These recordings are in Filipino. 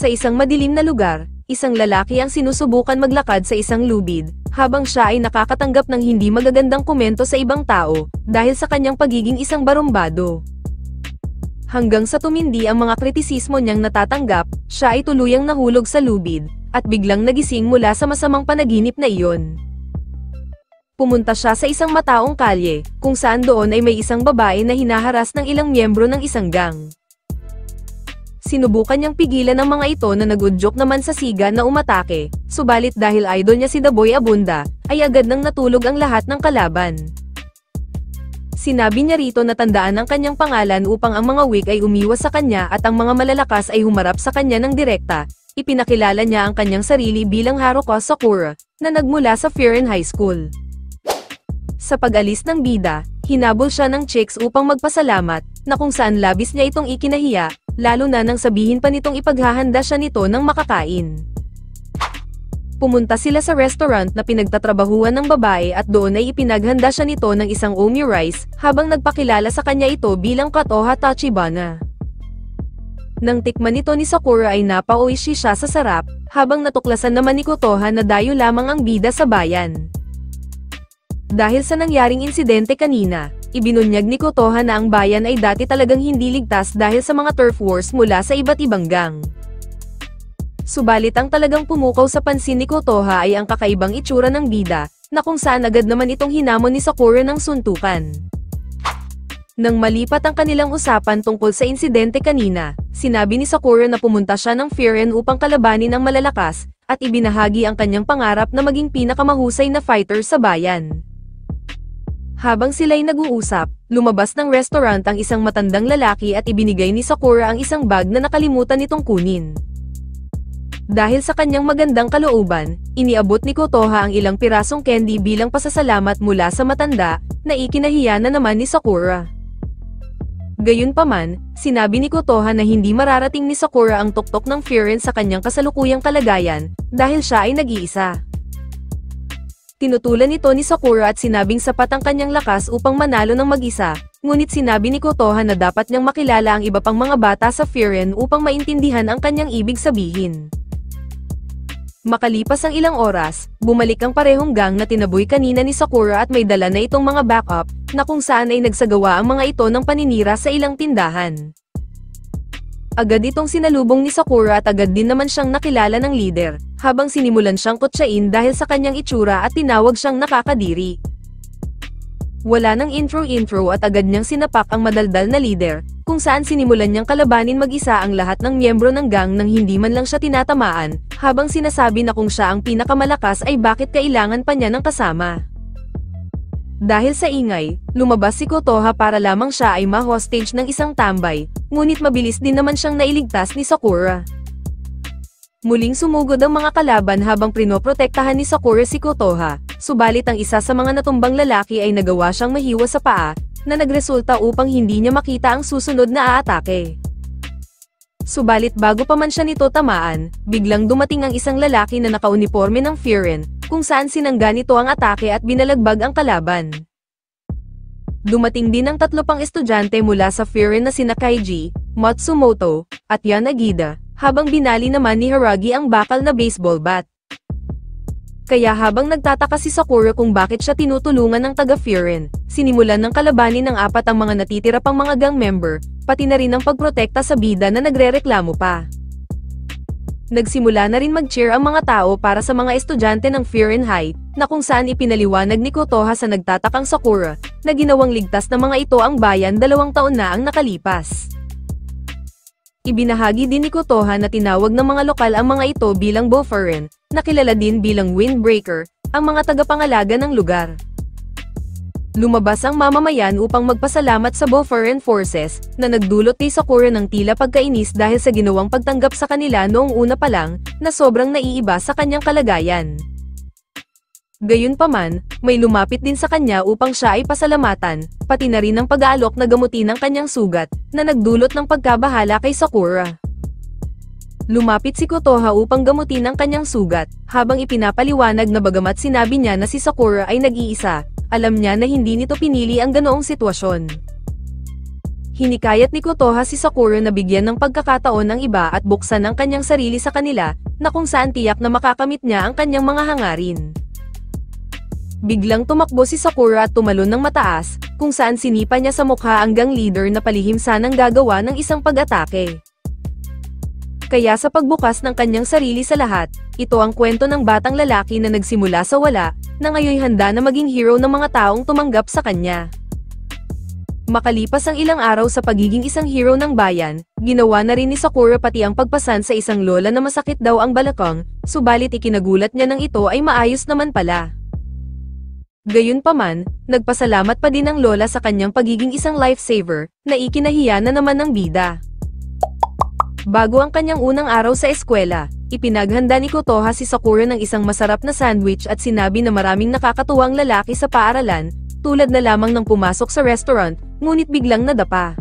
Sa isang madilim na lugar, isang lalaki ang sinusubukan maglakad sa isang lubid, habang siya ay nakakatanggap ng hindi magagandang komento sa ibang tao, dahil sa kanyang pagiging isang barumbado. Hanggang sa tumindi ang mga kritisismo niyang natatanggap, siya ay tuluyang nahulog sa lubid, at biglang nagising mula sa masamang panaginip na iyon. Pumunta siya sa isang mataong kalye, kung saan doon ay may isang babae na hinaharas ng ilang miyembro ng isang gang. Sinubukan niyang pigilan ang mga ito na nagudyok naman sa siga na umatake, subalit dahil idol niya si The Boy Abunda, ay agad nang natulog ang lahat ng kalaban. Sinabi niya rito na tandaan ang kanyang pangalan upang ang mga weak ay umiwas sa kanya at ang mga malalakas ay humarap sa kanya ng direkta. Ipinakilala niya ang kanyang sarili bilang Haruka Sakura, na nagmula sa Frieren High School. Sa pag-alis ng bida, hinabol siya ng chicks upang magpasalamat, na kung saan labis niya itong ikinahiya, lalo na nang sabihin pa nitong ipaghahanda siya nito ng makakain. Pumunta sila sa restaurant na pinagtatrabahuan ng babae at doon ay ipinaghanda siya nito ng isang omi rice, habang nagpakilala sa kanya ito bilang Kotoha Tachibana. Nang tikman nito ni Sakura ay napauishi siya sa sarap, habang natuklasan naman ni Kotoha na dayo lamang ang bida sa bayan. Dahil sa nangyaring insidente kanina, ibinunyag ni Kotoha na ang bayan ay dati talagang hindi ligtas dahil sa mga turf wars mula sa iba't ibang gang. Subalit ang talagang pumukaw sa pansin ni Kotoha ay ang kakaibang itsura ng bida, na kung saan agad naman itong hinamon ni Sakura ng suntukan. Nang malipat ang kanilang usapan tungkol sa insidente kanina, sinabi ni Sakura na pumunta siya ng Frieren upang kalabanin ang malalakas, at ibinahagi ang kanyang pangarap na maging pinakamahusay na fighter sa bayan. Habang sila'y nag-uusap, lumabas ng restaurant ang isang matandang lalaki at ibinigay ni Sakura ang isang bag na nakalimutan nitong kunin. Dahil sa kanyang magandang kalooban, iniabot ni Kotoha ang ilang pirasong candy bilang pasasalamat mula sa matanda, na ikinahiya na naman ni Sakura. Gayunpaman, sinabi ni Kotoha na hindi mararating ni Sakura ang tuktok ng Frieren sa kanyang kasalukuyang kalagayan, dahil siya ay nag-iisa. Tinutulan ito ni Sakura at sinabing sapat ang kanyang lakas upang manalo ng mag-isa, ngunit sinabi ni Kotoha na dapat niyang makilala ang iba pang mga bata sa Frieren upang maintindihan ang kanyang ibig sabihin. Makalipas ang ilang oras, bumalik ang parehong gang na tinaboy kanina ni Sakura at may dala na itong mga backup, na kung saan ay nagsagawa ang mga ito ng paninira sa ilang tindahan. Agad itong sinalubong ni Sakura at agad din naman siyang nakilala ng leader, habang sinimulan siyang kutsain dahil sa kanyang itsura at tinawag siyang nakakadiri. Wala nang intro at agad niyang sinapak ang madaldal na leader, kung saan sinimulan niyang kalabanin mag-isa ang lahat ng miyembro ng gang nang hindi man lang siya tinatamaan, habang sinasabi na kung siya ang pinakamalakas ay bakit kailangan pa niya ng kasama. Dahil sa ingay, lumabas si Kotoha para lamang siya ay ma-hostage ng isang tambay, ngunit mabilis din naman siyang nailigtas ni Sakura. Muling sumugod ang mga kalaban habang prinoprotektahan ni Sakura si Kotoha, subalit ang isa sa mga natumbang lalaki ay nagawa siyang mahiwa sa paa, na nagresulta upang hindi niya makita ang susunod na aatake. Subalit bago pa man siya nito tamaan, biglang dumating ang isang lalaki na nakauniporme ng Frieren, kung saan sinangga nito ang atake at binalagbag ang kalaban. Dumating din ang 3 pang estudyante mula sa Frieren na sina Kaiji, Matsumoto, at Yanagida, habang binali naman ni Haragi ang bakal na baseball bat. Kaya habang nagtataka si Sakura kung bakit siya tinutulungan ng taga-Frieren, sinimulan ng kalabanin ng 4 ang mga natitira pang mga gang member, pati na rin ang pagprotekta sa bida na nagrereklamo pa. Nagsimula na rin mag-cheer ang mga tao para sa mga estudyante ng Frieren High, na kung saan ipinaliwanag ni Kotoha sa nagtatakang Sakura, na ginawang ligtas ng mga ito ang bayan 2 taon na ang nakalipas. Ibinahagi din ni Kotoha na tinawag ng mga lokal ang mga ito bilang Boferen, na kilala din bilang Windbreaker, ang mga tagapangalaga ng lugar. Lumabas ang mamamayan upang magpasalamat sa Boferen Forces, na nagdulot kay Sakura ng tila pagkainis dahil sa ginawang pagtanggap sa kanila noong una pa lang, na sobrang naiiba sa kanyang kalagayan. Gayunpaman, may lumapit din sa kanya upang siya ay pasalamatan, pati na rin ang pag-aalok na gamutin ng kanyang sugat, na nagdulot ng pagkabahala kay Sakura. Lumapit si Kotoha upang gamutin ang kanyang sugat, habang ipinapaliwanag na bagamat sinabi niya na si Sakura ay nag-iisa, alam niya na hindi nito pinili ang ganoong sitwasyon. Hinikayat ni Kotoha si Sakura na bigyan ng pagkakataon ng iba at buksan ang kanyang sarili sa kanila, na kung saan tiyak na makakamit niya ang kanyang mga hangarin. Biglang tumakbo si Sakura at tumalon ng mataas, kung saan sinipa niya sa mukha ang gang leader na palihim sanang gagawa ng isang pag-atake. Kaya sa pagbukas ng kanyang sarili sa lahat, ito ang kwento ng batang lalaki na nagsimula sa wala, na ngayon handa na maging hero ng mga taong tumanggap sa kanya. Makalipas ang ilang araw sa pagiging isang hero ng bayan, ginawa na rin ni Sakura pati ang pagpasan sa isang lola na masakit daw ang balakang, subalit ikinagulat niya nang ito ay maayos naman pala. Gayunpaman, nagpasalamat pa din ang lola sa kanyang pagiging isang lifesaver, na ikinahiya na naman ng bida. Bago ang kanyang unang araw sa eskwela, ipinaghanda ni Kotoha si Sakura ng isang masarap na sandwich at sinabi na maraming nakakatuwang lalaki sa paaralan, tulad na lamang ng pumasok sa restaurant, ngunit biglang nadapa.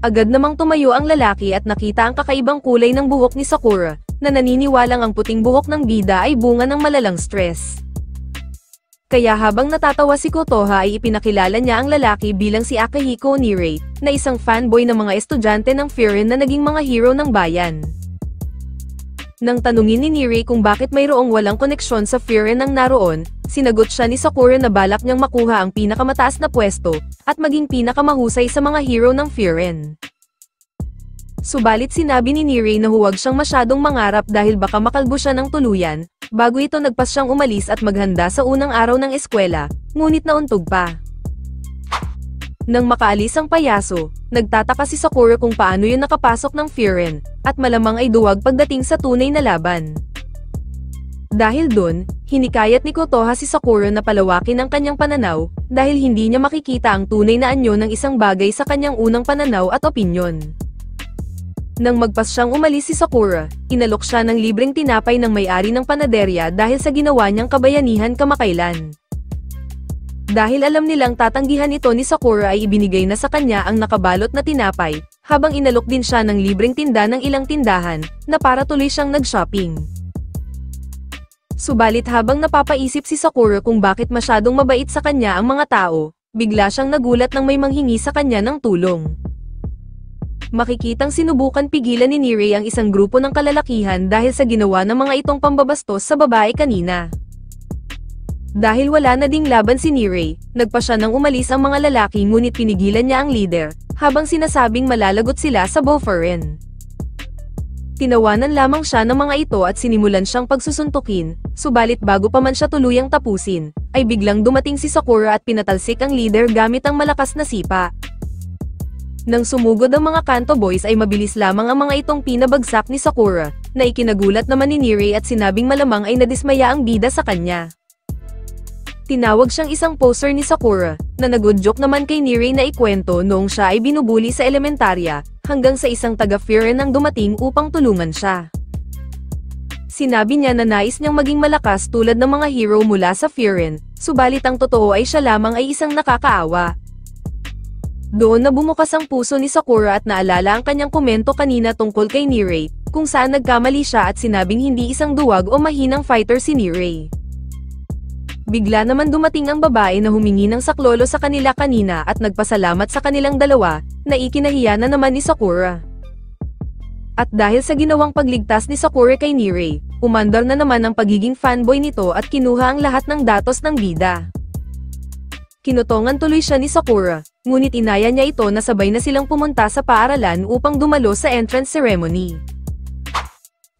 Agad namang tumayo ang lalaki at nakita ang kakaibang kulay ng buhok ni Sakura, na naniniwalang ang puting buhok ng bida ay bunga ng malalang stress. Kaya habang natatawa si Kotoha ay ipinakilala niya ang lalaki bilang si Akihiko Nirei, na isang fanboy ng mga estudyante ng Frieren na naging mga hero ng bayan. Nang tanungin ni Nirei kung bakit mayroong walang koneksyon sa Frieren nang naroon, sinagot siya ni Sakura na balak niyang makuha ang pinakamataas na pwesto, at maging pinakamahusay sa mga hero ng Frieren. Subalit sinabi ni Nirei na huwag siyang masyadong mangarap dahil baka makalbo siya ng tuluyan, bago ito nagpas siyang umalis at maghanda sa unang araw ng eskwela, ngunit nauntog pa. Nang makaalis ang payaso, nagtataka si Sakura kung paano yun nakapasok ng Frieren, at malamang ay duwag pagdating sa tunay na laban. Dahil dun, hinikayat ni Kotoha si Sakura na palawakin ang kanyang pananaw, dahil hindi niya makikita ang tunay na anyo ng isang bagay sa kanyang unang pananaw at opinyon. Nang magpas siyang umalis si Sakura, inalok siya ng libreng tinapay ng may-ari ng panaderya dahil sa ginawa niyang kabayanihan kamakailan. Dahil alam nilang tatanggihan ito ni Sakura ay ibinigay na sa kanya ang nakabalot na tinapay, habang inalok din siya ng libreng tinda ng ilang tindahan, na para tuloy siyang nag-shopping. Subalit habang napapaisip si Sakura kung bakit masyadong mabait sa kanya ang mga tao, bigla siyang nagulat nang may manghingi sa kanya ng tulong. Makikitang sinubukan pigilan ni Nirei ang isang grupo ng kalalakihan dahil sa ginawa ng mga itong pambabastos sa babae kanina. Dahil wala na ding laban si Nirei, nagpa siya nang umalis ang mga lalaki ngunit pinigilan niya ang leader, habang sinasabing malalagot sila sa Boferen. Tinawanan lamang siya ng mga ito at sinimulan siyang pagsusuntukin, subalit bago pa man siya tuluyang tapusin, ay biglang dumating si Sakura at pinatalsik ang leader gamit ang malakas na sipa. Nang sumugod ang mga Kanto Boys ay mabilis lamang ang mga itong pinabagsak ni Sakura, na ikinagulat naman ni Nirei at sinabing malamang ay nadismaya ang bida sa kanya. Tinawag siyang isang poser ni Sakura, na nag-joke naman kay Nirei na ikwento noong siya ay binubuli sa elementarya, hanggang sa isang taga-Frieren ang dumating upang tulungan siya. Sinabi niya na nais niyang maging malakas tulad ng mga hero mula sa Frieren, subalit ang totoo ay siya lamang ay isang nakakaawa. Doon na bumukas ang puso ni Sakura at naalala ang kanyang komento kanina tungkol kay Nirei, kung saan nagkamali siya at sinabing hindi isang duwag o mahinang fighter si Nirei. Bigla naman dumating ang babae na humingi ng saklolo sa kanila kanina at nagpasalamat sa kanilang dalawa, na ikinahiya na naman ni Sakura. At dahil sa ginawang pagligtas ni Sakura kay Nirei, umandar na naman ang pagiging fanboy nito at kinuha ang lahat ng datos ng bida. Kinutongan tuloy siya ni Sakura, ngunit inaya niya ito na sabay na silang pumunta sa paaralan upang dumalo sa entrance ceremony.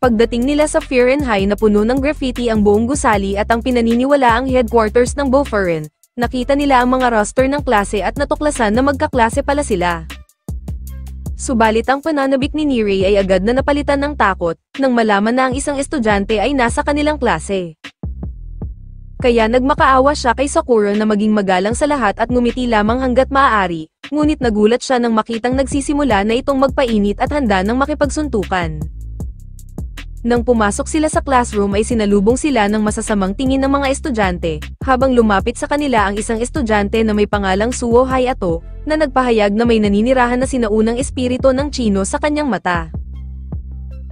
Pagdating nila sa Frieren High na puno ng graffiti ang buong gusali at ang pinaniniwalaang headquarters ng Boferen, nakita nila ang mga roster ng klase at natuklasan na magkaklase pala sila. Subalit ang pananabik ni Nirei ay agad na napalitan ng takot, nang malaman na ang isang estudyante ay nasa kanilang klase. Kaya nagmakaawa siya kay Sakura na maging magalang sa lahat at ngumiti lamang hanggat maaari, ngunit nagulat siya nang makitang nagsisimula na itong magpainit at handa ng makipagsuntukan. Nang pumasok sila sa classroom ay sinalubong sila ng masasamang tingin ng mga estudyante, habang lumapit sa kanila ang isang estudyante na may pangalang Suo Hayato, na nagpahayag na may naninirahan na sinaunang espiritu ng Chino sa kanyang mata.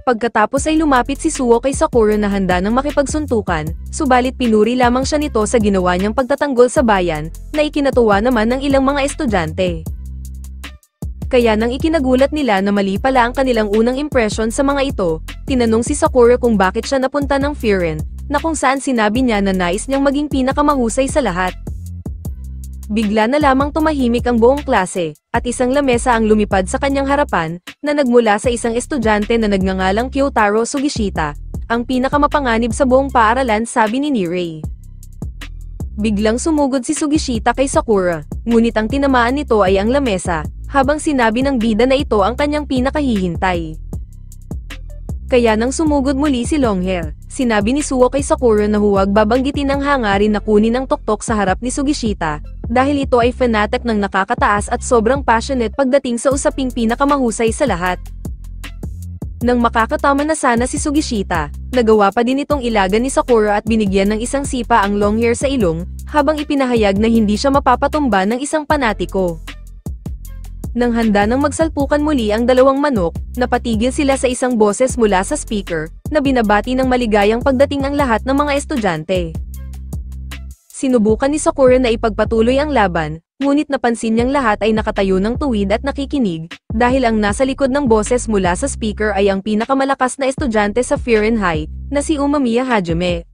Pagkatapos ay lumapit si Suo kay Sakura na handa ng makipagsuntukan, subalit pinuri lamang siya nito sa ginawa niyang pagtatanggol sa bayan, na ikinatuwa naman ng ilang mga estudyante. Kaya nang ikinagulat nila na mali pala ang kanilang unang impression sa mga ito, tinanong si Sakura kung bakit siya napunta ng Frieren, na kung saan sinabi niya na nais niyang maging pinakamahusay sa lahat. Bigla na lamang tumahimik ang buong klase, at isang lamesa ang lumipad sa kanyang harapan, na nagmula sa isang estudyante na nagngangalang Kyotaro Sugishita, ang pinakamapanganib sa buong paaralan, sabi ni Nirei. Biglang sumugod si Sugishita kay Sakura, ngunit ang tinamaan nito ay ang lamesa, habang sinabi ng bida na ito ang kanyang pinakahihintay. Kaya nang sumugod muli si Longhair, sinabi ni Suo kay Sakura na huwag babanggitin ang hangarin na kunin ang tuktok sa harap ni Sugishita, dahil ito ay fanatic ng nakakataas at sobrang passionate pagdating sa usaping pinakamahusay sa lahat. Nang makakatama na sana si Sugishita, nagawa pa din itong ilagan ni Sakura at binigyan ng isang sipa ang Longhair sa ilong, habang ipinahayag na hindi siya mapapatumba ng isang panatiko. Nang handa nang magsalpukan muli ang dalawang manok, napatigil sila sa isang boses mula sa speaker, na binabati ng maligayang pagdating ang lahat ng mga estudyante. Sinubukan ni Sakura na ipagpatuloy ang laban, ngunit napansin niyang lahat ay nakatayo ng tuwid at nakikinig, dahil ang nasa likod ng boses mula sa speaker ay ang pinakamalakas na estudyante sa Frieren High, na si Umamiya Hajime.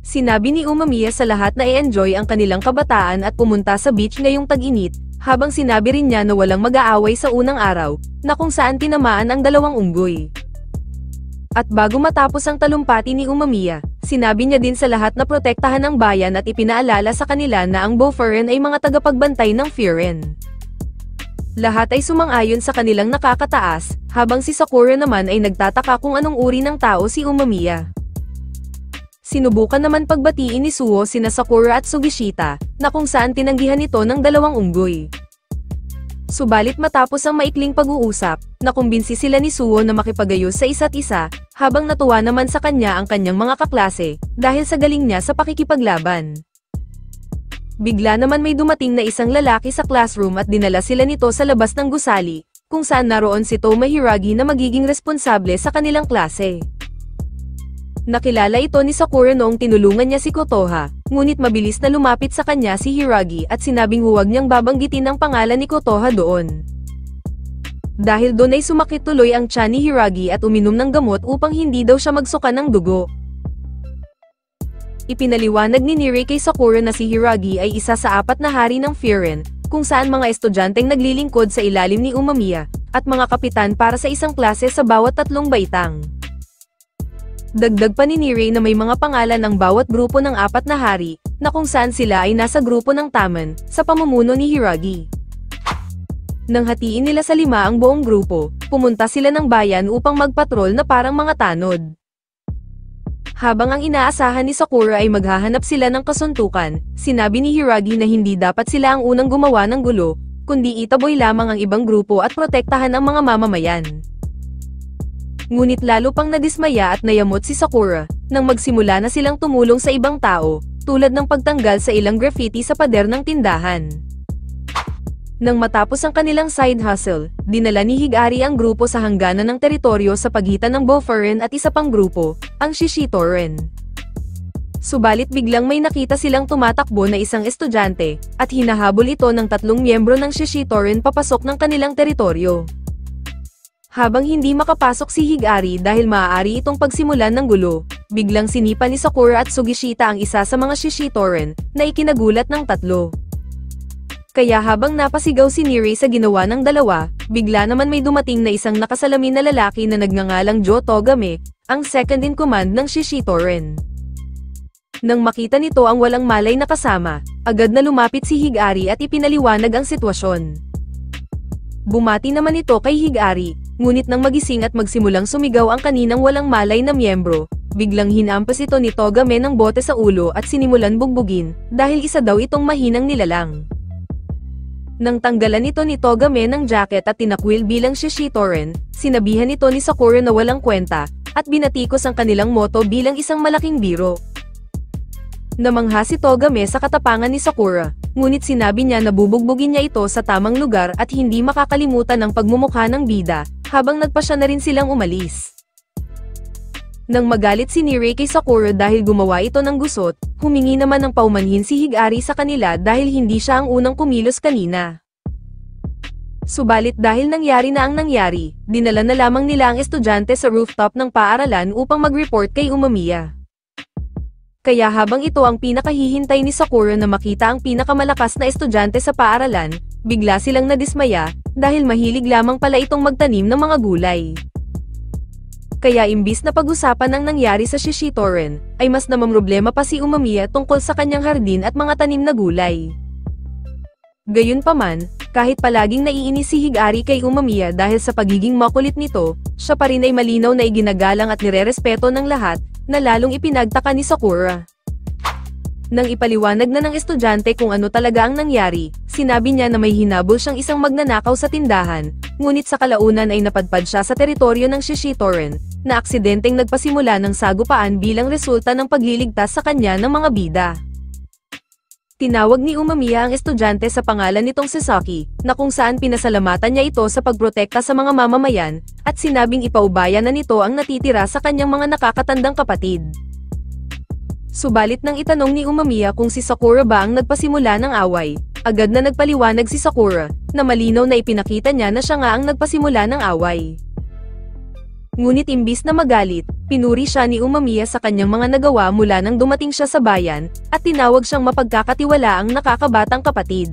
Sinabi ni Umamiya sa lahat na i-enjoy ang kanilang kabataan at pumunta sa beach ngayong tag-init, habang sinabi rin niya na walang mag-aaway sa unang araw, na kung saan tinamaan ang dalawang unggoy. At bago matapos ang talumpati ni Umamiya, sinabi niya din sa lahat na protektahan ang bayan at ipinaalala sa kanila na ang Boferen ay mga tagapagbantay ng Frieren. Lahat ay sumang-ayon sa kanilang nakakataas, habang si Sakura naman ay nagtataka kung anong uri ng tao si Umamiya. Sinubukan naman pagbatiin ni Suo sina Sakura at Sugishita, na kung saan tinanggihan ito ng dalawang unggoy. Subalit matapos ang maikling pag-uusap, nakumbinsi sila ni Suo na makipagayos sa isa't isa, habang natuwa naman sa kanya ang kanyang mga kaklase, dahil sa galing niya sa pakikipaglaban. Bigla naman may dumating na isang lalaki sa classroom at dinala sila nito sa labas ng gusali, kung saan naroon si Toma Hiragi na magiging responsable sa kanilang klase. Nakilala ito ni Sakura noong tinulungan niya si Kotoha, ngunit mabilis na lumapit sa kanya si Hiragi at sinabing huwag niyang babanggitin ang pangalan ni Kotoha doon. Dahil doon ay sumakit tuloy ang tiyan ni Hiragi at uminom ng gamot upang hindi daw siya magsuka ng dugo. Ipinaliwanag ni Nirei kay Sakura na si Hiragi ay isa sa 4 na hari ng Frieren, kung saan mga estudyanteng naglilingkod sa ilalim ni Umamiya, at mga kapitan para sa isang klase sa bawat 3 baitang. Dagdag pa ni Nirei na may mga pangalan ang bawat grupo ng 4 na hari, na kung saan sila ay nasa grupo ng Taman, sa pamumuno ni Hiragi. Nang hatiin nila sa 5 ang buong grupo, pumunta sila ng bayan upang magpatrol na parang mga tanod. Habang ang inaasahan ni Sakura ay maghahanap sila ng kasuntukan, sinabi ni Hiragi na hindi dapat sila ang unang gumawa ng gulo, kundi itaboy lamang ang ibang grupo at protektahan ang mga mamamayan. Ngunit lalo pang nadismaya at nayamot si Sakura, nang magsimula na silang tumulong sa ibang tao, tulad ng pagtanggal sa ilang graffiti sa pader ng tindahan. Nang matapos ang kanilang side hustle, dinala ni Higari ang grupo sa hangganan ng teritoryo sa pagitan ng Boferen at isa pang grupo, ang Shishitoren. Subalit biglang may nakita silang tumatakbo na isang estudyante, at hinahabol ito ng 3 miyembro ng Shishitoren papasok ng kanilang teritoryo. Habang hindi makapasok si Higari dahil maaari itong pagsimulan ng gulo, biglang sinipa ni Sakura at Sugishita ang isa sa mga Shishitoren, na ikinagulat ng 3. Kaya habang napasigaw si Nirei sa ginawa ng dalawa, bigla naman may dumating na isang nakasalamin na lalaki na nagngangalang Jo Togame, ang second in command ng Shishitoren. Nang makita nito ang walang malay na kasama, agad na lumapit si Higari at ipinaliwanag ang sitwasyon. Bumati naman ito kay Higari, ngunit nang magising at magsimulang sumigaw ang kaninang walang malay na miyembro, biglang hinampas ito ni Togame ng bote sa ulo at sinimulan bugbugin, dahil isa daw itong mahinang nilalang. Nang tanggalan ito ni Togame ng jacket at tinakwil bilang Shishitoren, sinabihan ito ni Sakura na walang kwenta, at binatikos ang kanilang moto bilang isang malaking biro. Namangha si Togame sa katapangan ni Sakura, ngunit sinabi niya na bubugbugin niya ito sa tamang lugar at hindi makakalimutan ang pagmumukha ng bida, habang nagpasya na rin silang umalis. Nang magalit si Nirei kay Sakura dahil gumawa ito ng gusot, humingi naman ng paumanhin si Higari sa kanila dahil hindi siya ang unang kumilos kanina. Subalit dahil nangyari na ang nangyari, dinala na lamang nila ang estudyante sa rooftop ng paaralan upang mag-report kay Umamiya. Kaya habang ito ang pinakahihintay ni Sakura na makita ang pinakamalakas na estudyante sa paaralan, bigla silang nadismaya, dahil mahilig lamang pala itong magtanim ng mga gulay. Kaya imbis na pag-usapan ang nangyari sa Shishitoren, ay mas namamroblema pa si Umamiya tungkol sa kanyang hardin at mga tanim na gulay. Gayunpaman, kahit palaging naiinis si Higari kay Umamiya dahil sa pagiging makulit nito, siya pa rin ay malinaw na iginagalang at nirerespeto ng lahat, na lalong ipinagtaka ni Sakura. Nang ipaliwanag na ng estudyante kung ano talaga ang nangyari, sinabi niya na may hinabol siyang isang magnanakaw sa tindahan, ngunit sa kalaunan ay napadpad siya sa teritoryo ng Shishitoren, na aksidenteng nagpasimula ng sagupaan bilang resulta ng pagliligtas sa kanya ng mga bida. Tinawag ni Umamiya ang estudyante sa pangalan nitong Sasaki, na kung saan pinasalamatan niya ito sa pagprotekta sa mga mamamayan, at sinabing ipaubaya na nito ang natitira sa kanyang mga nakakatandang kapatid. Subalit nang itanong ni Umamiya kung si Sakura ba ang nagpasimula ng away, agad na nagpaliwanag si Sakura, na malinaw na ipinakita niya na siya nga ang nagpasimula ng away. Ngunit imbis na magalit, pinuri siya ni Umamiya sa kanyang mga nagawa mula nang dumating siya sa bayan, at tinawag siyang mapagkakatiwalaang nakakabatang kapatid.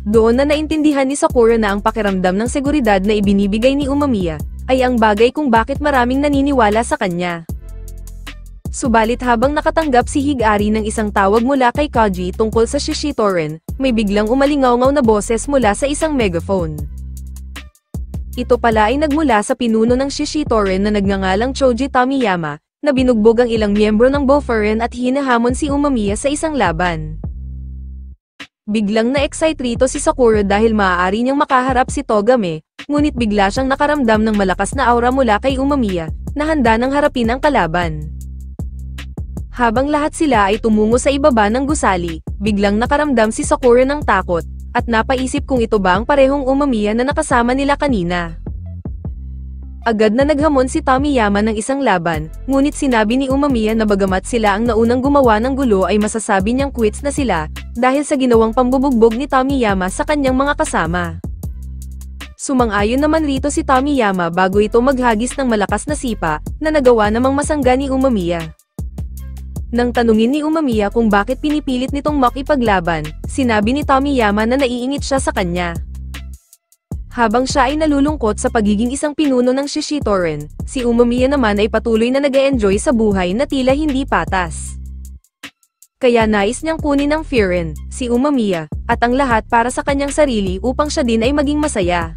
Doon na naintindihan ni Sakura na ang pakiramdam ng seguridad na ibinibigay ni Umamiya, ay ang bagay kung bakit maraming naniniwala sa kanya. Subalit habang nakatanggap si Higari ng isang tawag mula kay Kaji tungkol sa Shishitoren, may biglang umalingaw-ngaw na boses mula sa isang megaphone. Ito pala ay nagmula sa pinuno ng Shishitoren na nagngangalang Choji Tomiyama, na binugbog ang ilang miyembro ng Boferen at hinahamon si Umamiya sa isang laban. Biglang na-excite rito si Sakura dahil maaari niyang makaharap si Togame, ngunit bigla siyang nakaramdam ng malakas na aura mula kay Umamiya, na handa nang harapin ang kalaban. Habang lahat sila ay tumungo sa ibaba ng gusali, biglang nakaramdam si Sakura ng takot, at napaisip kung ito ba ang parehong Umamiya na nakasama nila kanina. Agad na naghamon si Tomiyama ng isang laban, ngunit sinabi ni Umamiya na bagamat sila ang naunang gumawa ng gulo ay masasabi niyang quits na sila, dahil sa ginawang pambubugbog ni Tomiyama sa kanyang mga kasama. Sumang-ayon naman rito si Tomiyama bago ito maghagis ng malakas na sipa, na nagawa namang masangga ni Umamiya. Nang tanungin ni Umamiya kung bakit pinipilit nitong makipaglaban, sinabi ni Tomiyama na naiingit siya sa kanya. Habang siya ay nalulungkot sa pagiging isang pinuno ng Shishitoren, si Umamiya naman ay patuloy na nag-e-enjoy sa buhay na tila hindi patas. Kaya nais niyang kunin ng Frieren, si Umamiya, at ang lahat para sa kanyang sarili upang siya din ay maging masaya.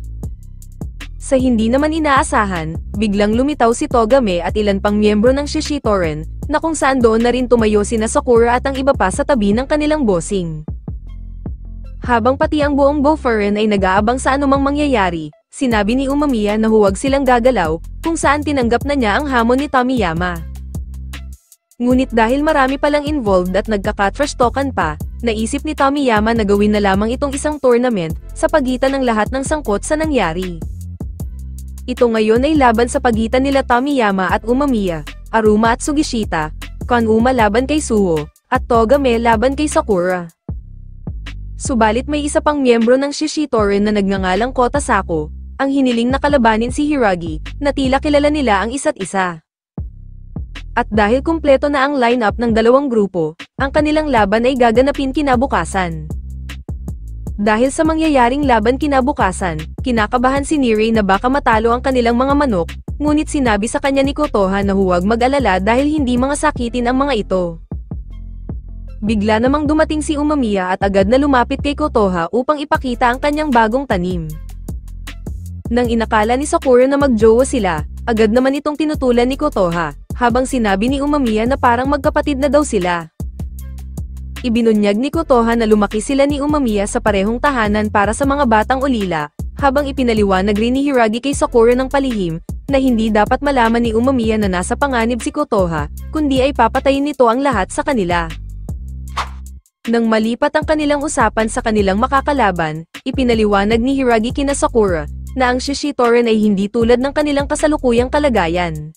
Sa hindi naman inaasahan, biglang lumitaw si Togame at ilan pang miyembro ng Shishitoren, na kung saan doon na rin tumayo sina Sakura at ang iba pa sa tabi ng kanilang bossing. Habang pati ang buong Boferen ay nag-aabang sa anumang mangyayari, sinabi ni Umamiya na huwag silang gagalaw, kung saan tinanggap na niya ang hamon ni Tomiyama. Ngunit dahil marami palang involved at nagkaka-trash talkan pa, naisip ni Tomiyama na gawin na lamang itong isang tournament, sa pagitan ng lahat ng sangkot sa nangyari. Ito ngayon ay laban sa pagitan nila Tomiyama at Umamiya, Aruma at Sugishita, Kanuma laban kay Suho, at Togame laban kay Sakura. Subalit may isa pang miyembro ng Shishitoren na nagngangalang Kotasako, ang hiniling na kalabanin si Hiragi, na tila kilala nila ang isa't isa. At dahil kumpleto na ang lineup ng dalawang grupo, ang kanilang laban ay gaganapin kinabukasan. Dahil sa mangyayaring laban kinabukasan, kinakabahan si Nirei na baka matalo ang kanilang mga manok, ngunit sinabi sa kanya ni Kotoha na huwag mag-alala dahil hindi mga sakitin ang mga ito. Bigla namang dumating si Umamiya at agad na lumapit kay Kotoha upang ipakita ang kanyang bagong tanim. Nang inakala ni Sakura na magjowa sila, agad naman itong tinutulan ni Kotoha, habang sinabi ni Umamiya na parang magkapatid na daw sila. Ibinunyag ni Kotoha na lumaki sila ni Umamiya sa parehong tahanan para sa mga batang ulila, habang ipinaliwanag rin ni Hiragi kay Sakura ng palihim, na hindi dapat malaman ni Umamiya na nasa panganib si Kotoha, kundi ay papatayin nito ang lahat sa kanila. Nang malipat ang kanilang usapan sa kanilang makakalaban, ipinaliwanag ni Hiragi kina Sakura, na ang Shishitoren ay hindi tulad ng kanilang kasalukuyang kalagayan.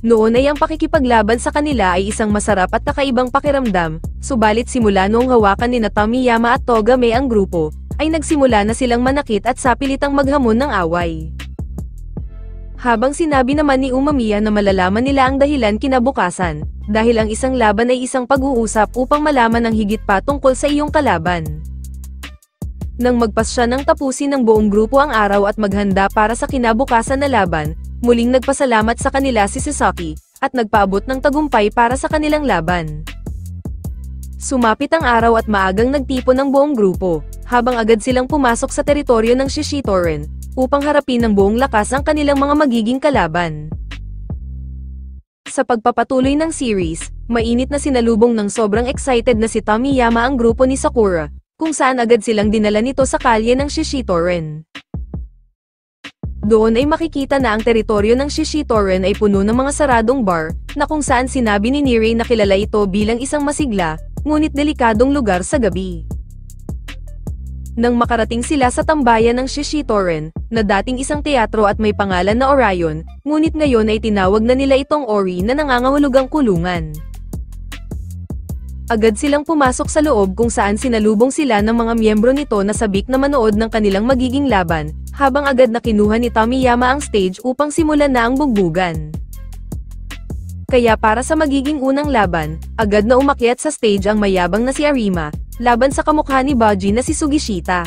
Noon ay ang pakikipaglaban sa kanila ay isang masarap at kakaibang pakiramdam, subalit simula noong hawakan ni Tomiyama at Togame ang grupo, ay nagsimula na silang manakit at sapilitang maghamon ng away. Habang sinabi naman ni Umamiya na malalaman nila ang dahilan kinabukasan, dahil ang isang laban ay isang pag-uusap upang malaman ang higit pa tungkol sa iyong kalaban. Nang magpasya ng tapusin ng buong grupo ang araw at maghanda para sa kinabukasan na laban, muling nagpasalamat sa kanila si Sasaki, at nagpaabot ng tagumpay para sa kanilang laban. Sumapit ang araw at maagang nagtipon ng buong grupo, habang agad silang pumasok sa teritoryo ng Shishitoren, upang harapin ng buong lakas ang kanilang mga magiging kalaban. Sa pagpapatuloy ng series, mainit na sinalubong ng sobrang excited na si Tomiyama ang grupo ni Sakura, kung saan agad silang dinala nito sa kalye ng Shishitoren. Doon ay makikita na ang teritoryo ng Shishitoren ay puno ng mga saradong bar, na kung saan sinabi ni Nirei na kilala ito bilang isang masigla, ngunit delikadong lugar sa gabi. Nang makarating sila sa tambayan ng Shishitoren, na dating isang teatro at may pangalan na Orion, ngunit ngayon ay tinawag na nila itong Ori na nangangahulugang kulungan. Agad silang pumasok sa loob kung saan sinalubong sila ng mga miyembro nito na sabik na manood ng kanilang magiging laban, habang agad na kinuha ni Tomiyama ang stage upang simulan na ang bugbugan. Kaya para sa magiging unang laban, agad na umakyat sa stage ang mayabang na si Arima, laban sa kamukha ni Baji na si Sugishita.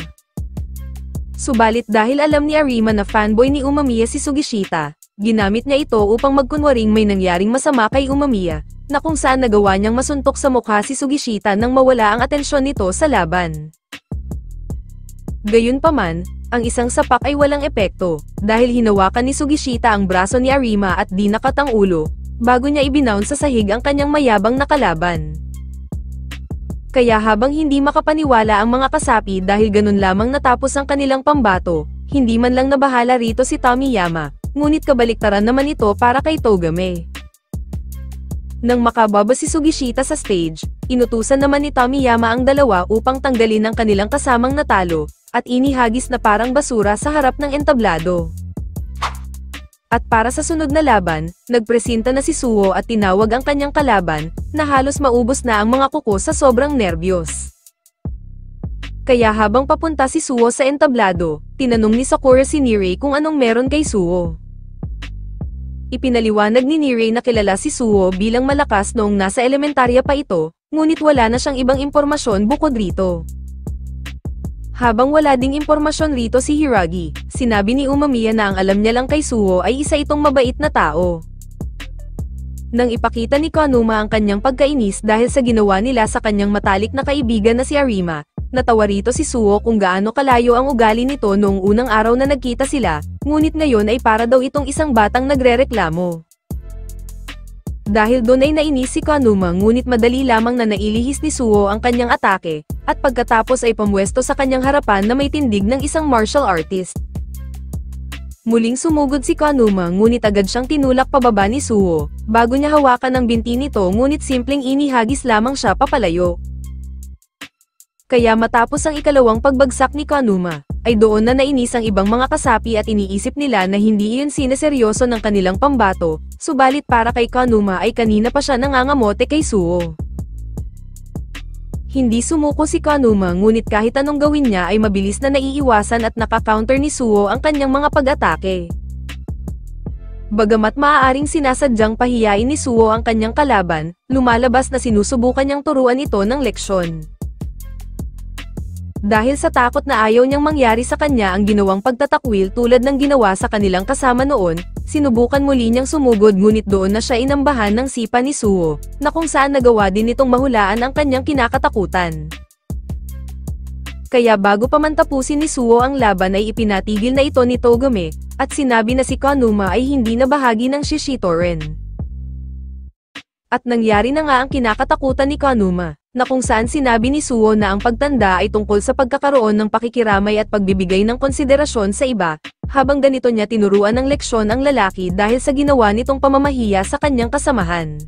Subalit dahil alam ni Arima na fanboy ni Umamiya si Sugishita, ginamit niya ito upang magkunwaring may nangyaring masama kay Umamiya, na kung saan nagawa niyang masuntok sa mukha si Sugishita nang mawala ang atensyon nito sa laban. Gayunpaman, ang isang sapak ay walang epekto, dahil hinawakan ni Sugishita ang braso ni Arima at di nakatang ulo, bago niya ibinown sa sahig ang kanyang mayabang na kalaban. Kaya habang hindi makapaniwala ang mga kasapi dahil ganun lamang natapos ang kanilang pambato, hindi man lang nabahala rito si Tomiyama, ngunit kabaliktaran naman ito para kay Togame. Nang makababa si Sugishita sa stage, inutusan naman ni Tomiyama ang dalawa upang tanggalin ang kanilang kasamang natalo, at inihagis na parang basura sa harap ng entablado. At para sa sunod na laban, nagpresenta na si Suo at tinawag ang kanyang kalaban, na halos maubos na ang mga kuko sa sobrang nerbiyos. Kaya habang papunta si Suo sa entablado, tinanong ni Sakura si Nirei kung anong meron kay Suo. Ipinaliwanag ni Nirei na kilala si Suo bilang malakas noong nasa elementarya pa ito, ngunit wala na siyang ibang impormasyon bukod rito. Habang wala ding impormasyon rito si Hiragi, sinabi ni Umamiya na ang alam niya lang kay Suo ay isa itong mabait na tao. Nang ipakita ni Kanuma ang kanyang pagkainis dahil sa ginawa nila sa kanyang matalik na kaibigan na si Arima, natawa rito si Suo kung gaano kalayo ang ugali nito noong unang araw na nagkita sila, ngunit ngayon ay para daw itong isang batang nagrereklamo. Dahil doon ay nainis si Kanuma ngunit madali lamang na nailihis ni Suo ang kanyang atake, at pagkatapos ay pamwesto sa kanyang harapan na may tindig ng isang martial artist. Muling sumugod si Kanuma ngunit agad siyang tinulak pababa ni Suo, bago niya hawakan ang binti nito ngunit simpleng inihagis lamang siya papalayo. Kaya matapos ang ikalawang pagbagsak ni Kanuma, ay doon na nainis ang ibang mga kasapi at iniisip nila na hindi iyon sineseryoso ng kanilang pambato, subalit para kay Kanuma ay kanina pa siya nangangamote kay Suo. Hindi sumuko si Kanuma ngunit kahit anong gawin niya ay mabilis na naiiwasan at naka-counter ni Suo ang kanyang mga pag-atake. Bagamat maaaring sinasadyang pahiyain ni Suo ang kanyang kalaban, lumalabas na sinusubukan niyang turuan ito ng leksyon. Dahil sa takot na ayaw niyang mangyari sa kanya ang ginawang pagtatakwil tulad ng ginawa sa kanilang kasama noon, sinubukan muli niyang sumugod ngunit doon na siya inambahan ng sipa ni Suo, na kung saan nagawa din nitong mahulaan ang kanyang kinakatakutan. Kaya bago pa man tapusin ni Suo ang laban ay ipinatigil na ito ni Togame, at sinabi na si Kanuma ay hindi na bahagi ng Shishitoren. At nangyari na nga ang kinakatakutan ni Kanuma, na kung saan sinabi ni Suo na ang pagtanda ay tungkol sa pagkakaroon ng pakikiramay at pagbibigay ng konsiderasyon sa iba, habang ganito niya tinuruan ng leksyon ang lalaki dahil sa ginawa nitong pamamahiya sa kanyang kasamahan.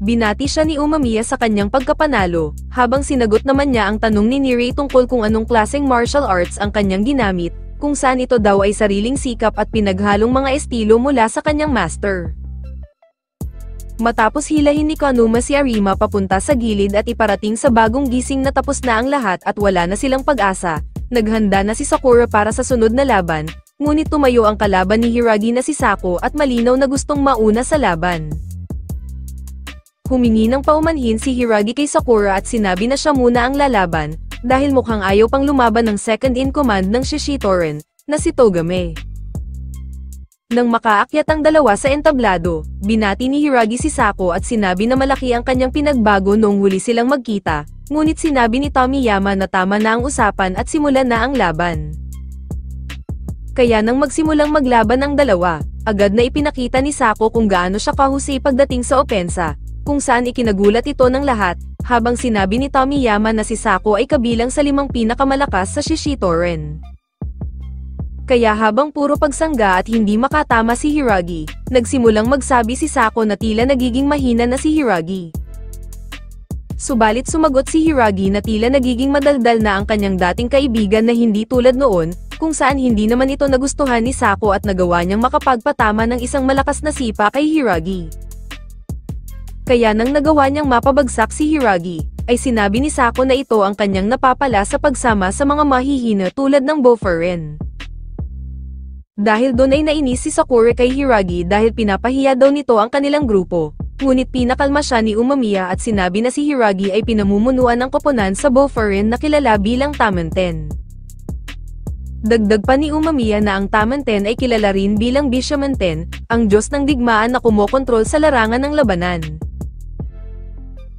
Binati siya ni Umamiya sa kanyang pagkapanalo, habang sinagot naman niya ang tanong ni Nirei tungkol kung anong klaseng martial arts ang kanyang ginamit, kung saan ito daw ay sariling sikap at pinaghalong mga estilo mula sa kanyang master. Matapos hilahin ni Kanuma si Arima papunta sa gilid at iparating sa bagong gising na tapos na ang lahat at wala na silang pag-asa, naghanda na si Sakura para sa sunod na laban, ngunit tumayo ang kalaban ni Hiragi na si Sako at malinaw na gustong mauna sa laban. Humingi ng paumanhin si Hiragi kay Sakura at sinabi na siya muna ang lalaban, dahil mukhang ayaw pang lumaban ng second in command ng Shishitoren, na si Togame. Nang makaakyat ang dalawa sa entablado, binati ni Hiragi si Sako at sinabi na malaki ang kanyang pinagbago noong huli silang magkita, ngunit sinabi ni Tomiyama na tama na ang usapan at simulan na ang laban. Kaya nang magsimulang maglaban ang dalawa, agad na ipinakita ni Sako kung gaano siya kahusay pagdating sa opensa, kung saan ikinagulat ito ng lahat, habang sinabi ni Tomiyama na si Sako ay kabilang sa 5 pinakamalakas sa Shishitoren. Kaya habang puro pagsangga at hindi makatama si Hiragi, nagsimulang magsabi si Sako na tila nagiging mahina na si Hiragi. Subalit sumagot si Hiragi na tila nagiging madaldal na ang kanyang dating kaibigan na hindi tulad noon, kung saan hindi naman ito nagustuhan ni Sako at nagawa niyang makapagpatama ng isang malakas na sipa kay Hiragi. Kaya nang nagawa niyang mapabagsak si Hiragi, ay sinabi ni Sako na ito ang kanyang napapala sa pagsama sa mga mahihina tulad ng Boferen. Dahil doon ay nainis si Sakura kay Hiragi dahil pinapahiya daw nito ang kanilang grupo, ngunit pinakalma siya ni Umamiya at sinabi na si Hiragi ay pinamumunuan ng koponan sa Boferen na kilala bilang Tamanten. Dagdag pa ni Umamiya na ang Tamanten ay kilala rin bilang Bishamanten, ang Diyos ng digmaan na kumokontrol sa larangan ng labanan.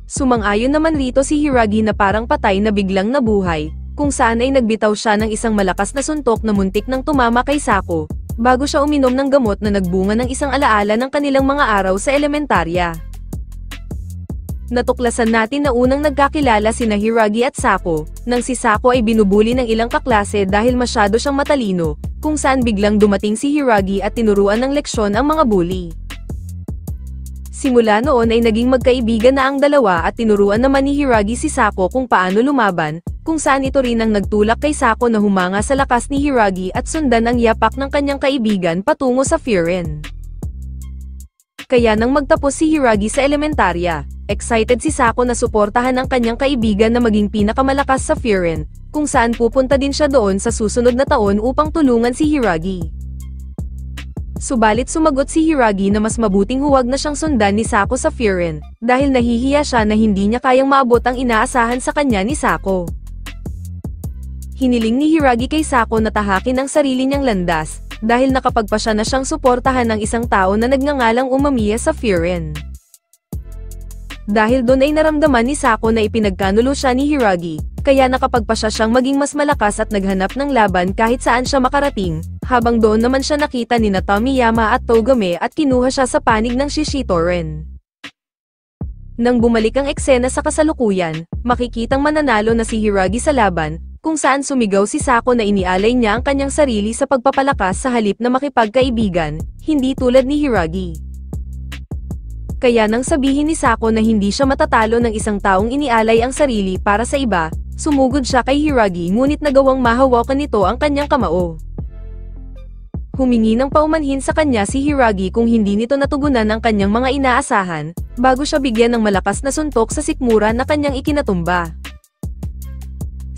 Sumang-ayon naman rito si Hiragi na parang patay na biglang nabuhay, kung saan ay nagbitaw siya ng isang malakas na suntok na muntik nang tumama kay Sako, bago siya uminom ng gamot na nagbunga ng isang alaala ng kanilang mga araw sa elementarya. Natuklasan natin na unang nagkakilala sina Hiragi at Sako, nang si Sako ay binubuli ng ilang kaklase dahil masyado siyang matalino, kung saan biglang dumating si Hiragi at tinuruan ng leksyon ang mga bully. Simula noon ay naging magkaibigan na ang dalawa at tinuruan naman ni Hiragi si Sako kung paano lumaban, kung saan ito rin ang nagtulak kay Sako na humanga sa lakas ni Hiragi at sundan ang yapak ng kanyang kaibigan patungo sa Frieren. Kaya nang magtapos si Hiragi sa elementarya, excited si Sako na suportahan ang kanyang kaibigan na maging pinakamalakas sa Frieren, kung saan pupunta din siya doon sa susunod na taon upang tulungan si Hiragi. Subalit sumagot si Hiragi na mas mabuting huwag na siyang sundan ni Sako sa Frieren, dahil nahihiya siya na hindi niya kayang maabot ang inaasahan sa kanya ni Sako. Hiniling ni Hiragi kay Sako na tahakin ang sarili niyang landas, dahil nakapagpasya na siyang suportahan ng isang tao na nagngangalang Umamiya sa Frieren. Dahil doon ay naramdaman ni Sako na ipinagkanulo siya ni Hiragi, kaya nakapagpasya siyang maging mas malakas at naghanap ng laban kahit saan siya makarating, habang doon naman siya nakita ni Tomiyama at Togame at kinuha siya sa panig ng Shishitoren. Nang bumalik ang eksena sa kasalukuyan, makikitang mananalo na si Hiragi sa laban, kung saan sumigaw si Sako na inialay niya ang kanyang sarili sa pagpapalakas sa halip na makipagkaibigan, hindi tulad ni Hiragi. Kaya nang sabihin ni Sako na hindi siya matatalo ng isang taong inialay ang sarili para sa iba, sumugod siya kay Hiragi ngunit nagawang mahawakan nito ang kanyang kamao. Humingi ng paumanhin sa kanya si Hiragi kung hindi nito natugunan ang kanyang mga inaasahan, bago siya bigyan ng malakas na suntok sa sikmura na kanyang ikinatumba.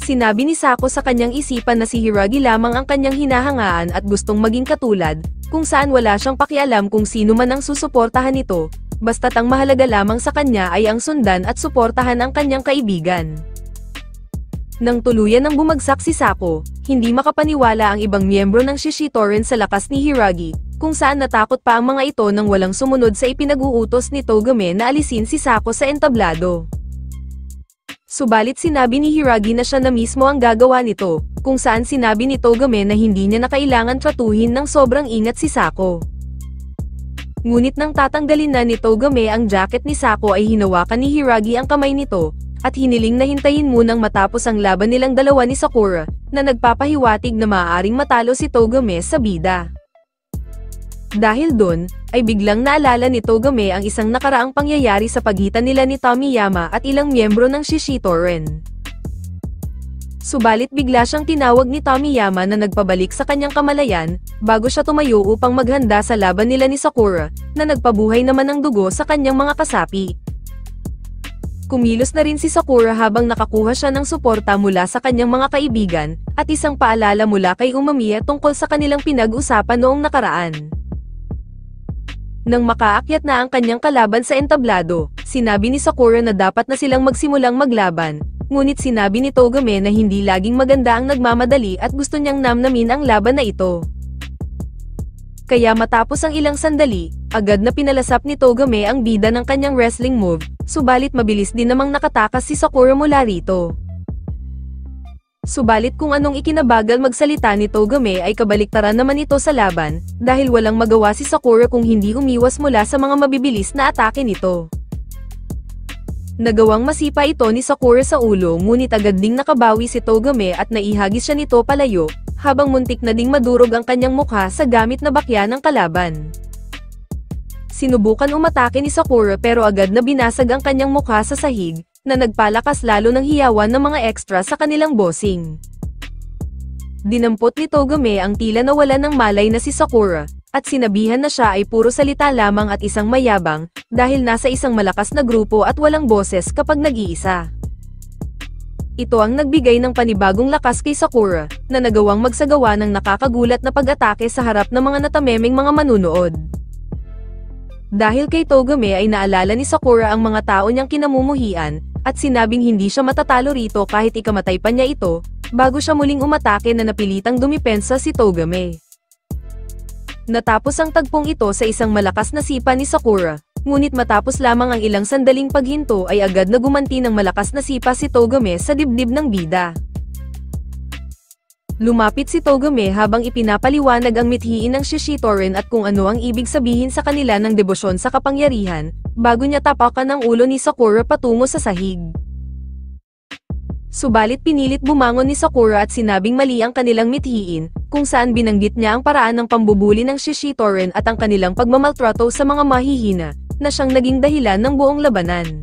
Sinabi ni Sako sa kanyang isipan na si Hiragi lamang ang kanyang hinahangaan at gustong maging katulad, kung saan wala siyang pakialam kung sino man ang susuportahan nito, basta't ang mahalaga lamang sa kanya ay ang sundan at suportahan ang kanyang kaibigan. Nang tuluyan ng bumagsak si Sako, hindi makapaniwala ang ibang miyembro ng Shishitoren sa lakas ni Hiragi, kung saan natakot pa ang mga ito nang walang sumunod sa ipinag-uutos ni Togame na alisin si Sako sa entablado. Subalit sinabi ni Hiragi na siya na mismo ang gagawa nito, kung saan sinabi ni Togame na hindi niya na kailangan tratuhin ng sobrang ingat si Sako. Ngunit nang tatanggalin na ni Togame ang jacket ni Sako ay hinawakan ni Hiragi ang kamay nito, at hiniling na hintayin munang matapos ang laban nilang dalawa ni Sakura, na nagpapahiwatig na maaaring matalo si Togame sa bida. Dahil doon, ay biglang naalala ni Togame ang isang nakaraang pangyayari sa pagitan nila ni Tomiyama at ilang miyembro ng Shishitoren. Subalit bigla siyang tinawag ni Tomiyama na nagpabalik sa kanyang kamalayan, bago siya tumayo upang maghanda sa laban nila ni Sakura, na nagpabuhay naman ng dugo sa kanyang mga kasapi. Kumilos na rin si Sakura habang nakakuha siya ng suporta mula sa kanyang mga kaibigan, at isang paalala mula kay Umamiya tungkol sa kanilang pinag-usapan noong nakaraan. Nang makaakyat na ang kanyang kalaban sa entablado, sinabi ni Sakura na dapat na silang magsimulang maglaban, ngunit sinabi ni Togame na hindi laging maganda ang nagmamadali at gusto niyang namnamin ang laban na ito. Kaya matapos ang ilang sandali, agad na pinalasap ni Togame ang bida ng kanyang wrestling move, subalit mabilis din namang nakatakas si Sakura mula rito. Subalit kung anong ikinabagal magsalita ni Togame ay kabaliktaran naman ito sa laban, dahil walang magawa si Sakura kung hindi umiwas mula sa mga mabibilis na atake nito. Nagawang masipa ito ni Sakura sa ulo ngunit agad ding nakabawi si Togame at naihagis siya nito palayo, habang muntik na ding madurog ang kanyang mukha sa gamit na bakya ng kalaban. Sinubukan umatake ni Sakura pero agad na binasag ang kanyang mukha sa sahig, na nagpalakas lalo ng hiyawan ng mga extra sa kanilang bossing. Dinampot ni Togame ang tila nawalan ng malay na si Sakura, at sinabihan na siya ay puro salita lamang at isang mayabang, dahil nasa isang malakas na grupo at walang boses kapag nag-iisa. Ito ang nagbigay ng panibagong lakas kay Sakura, na nagawang magsagawa ng nakakagulat na pag-atake sa harap ng mga natamemeng mga manunood. Dahil kay Togame ay naalala ni Sakura ang mga tao niyang kinamumuhian, at sinabing hindi siya matatalo rito kahit ikamatay pa niya ito, bago siya muling umatake na napilitang dumipensa si Togame. Natapos ang tagpong ito sa isang malakas na sipa ni Sakura, ngunit matapos lamang ang ilang sandaling paghinto ay agad na gumanti ng malakas na sipa si Togame sa dibdib ng bida. Lumapit si Togame habang ipinapaliwanag ang mithiin ng Shishitoren at kung ano ang ibig sabihin sa kanila ng debosyon sa kapangyarihan, bago niya tapakan ang ulo ni Sakura patungo sa sahig. Subalit pinilit bumangon ni Sakura at sinabing mali ang kanilang mithiin, kung saan binanggit niya ang paraan ng pambubuli ng Shishitoren at ang kanilang pagmamaltrato sa mga mahihina, na siyang naging dahilan ng buong labanan.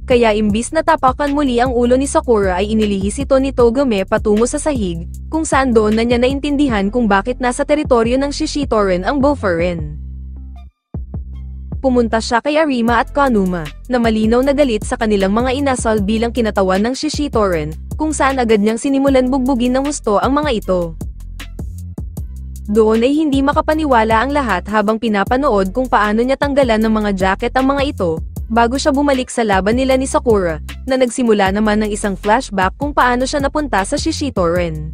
Kaya imbis na tapakan muli ang ulo ni Sakura ay inilihis ito ni Togame patungo sa sahig, kung saan doon na niya naintindihan kung bakit nasa teritoryo ng Shishitoren ang Boferen. Pumunta siya kay Arima at Kanuma, na malinaw na galit sa kanilang mga inasal bilang kinatawan ng Shishitoren, kung saan agad niyang sinimulan bugbugin ng husto ang mga ito. Doon ay hindi makapaniwala ang lahat habang pinapanood kung paano niya tanggalan ng mga jacket ang mga ito, bago siya bumalik sa laban nila ni Sakura, na nagsimula naman ng isang flashback kung paano siya napunta sa Shishitoren.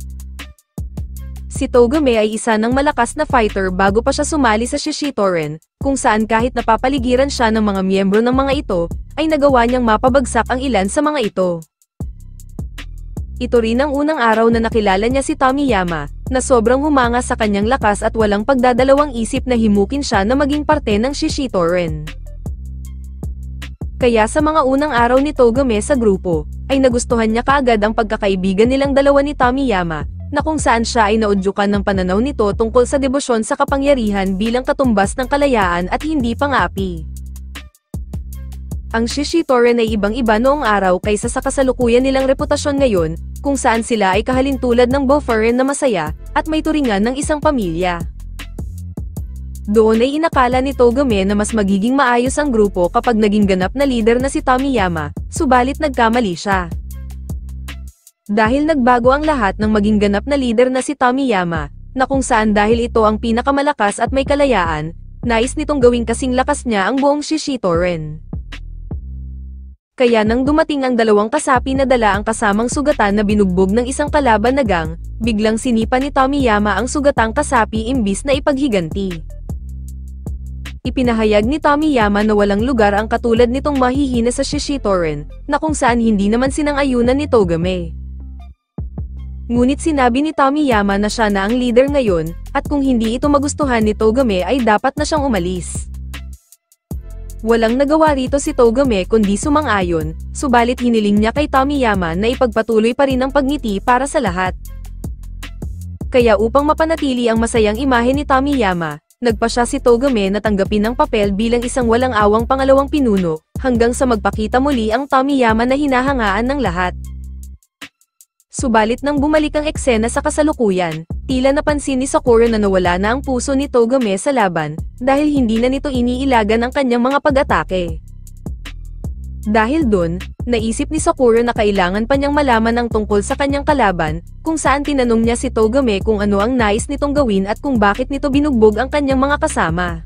Si Togame ay isa ng malakas na fighter bago pa siya sumali sa Shishitoren, kung saan kahit napapaligiran siya ng mga miyembro ng mga ito, ay nagawa niyang mapabagsak ang ilan sa mga ito. Ito rin ang unang araw na nakilala niya si Tomiyama, na sobrang humanga sa kanyang lakas at walang pagdadalawang isip na himukin siya na maging parte ng Shishitoren. Kaya sa mga unang araw ni Togame sa grupo, ay nagustuhan niya kaagad ang pagkakaibigan nilang dalawa ni Tomiyama, na kung saan siya ay naudyukan ng pananaw nito tungkol sa debosyon sa kapangyarihan bilang katumbas ng kalayaan at hindi pang-api. Ang Shishitoren ay ibang-iba noong araw kaysa sa kasalukuyan nilang reputasyon ngayon, kung saan sila ay kahalintulad ng Boferen na masaya, at may turingan ng isang pamilya. Doon ay inakala ni Togame na mas magiging maayos ang grupo kapag naging ganap na leader na si Tomiyama, subalit nagkamali siya. Dahil nagbago ang lahat ng maging ganap na leader na si Tomiyama, na kung saan dahil ito ang pinakamalakas at may kalayaan, nais nitong gawing kasing lakas niya ang buong Shishitoren. Kaya nang dumating ang dalawang kasapi na dala ang kasamang sugatan na binugbog ng isang kalaban na gang, biglang sinipa ni Tomiyama ang sugatang kasapi imbis na ipaghiganti. Ipinahayag ni Tomiyama na walang lugar ang katulad nitong mahihina sa Shishitoren, na kung saan hindi naman sinang-ayunan ni Togame. Ngunit sinabi ni Tomiyama na siya na ang leader ngayon, at kung hindi ito magustuhan ni Togame ay dapat na siyang umalis. Walang nagawa rito si Togame kundi sumang-ayon, subalit hiniling niya kay Tomiyama na ipagpatuloy pa rin ang pagngiti para sa lahat. Kaya upang mapanatili ang masayang imahe ni Tomiyama, nagpa siya si Togame na tanggapin ang papel bilang isang walang awang pangalawang pinuno, hanggang sa magpakita muli ang Tomiyama na hinahangaan ng lahat. Subalit nang bumalik ang eksena sa kasalukuyan, tila napansin ni Sakura na nawala na ang puso ni Togame sa laban, dahil hindi na nito iniilagan ang kanyang mga pag-atake. Dahil dun, naisip ni Sakura na kailangan pa niyang malaman ang tungkol sa kanyang kalaban, kung saan tinanong niya si Togame kung ano ang nais nitong gawin at kung bakit nito binugbog ang kanyang mga kasama.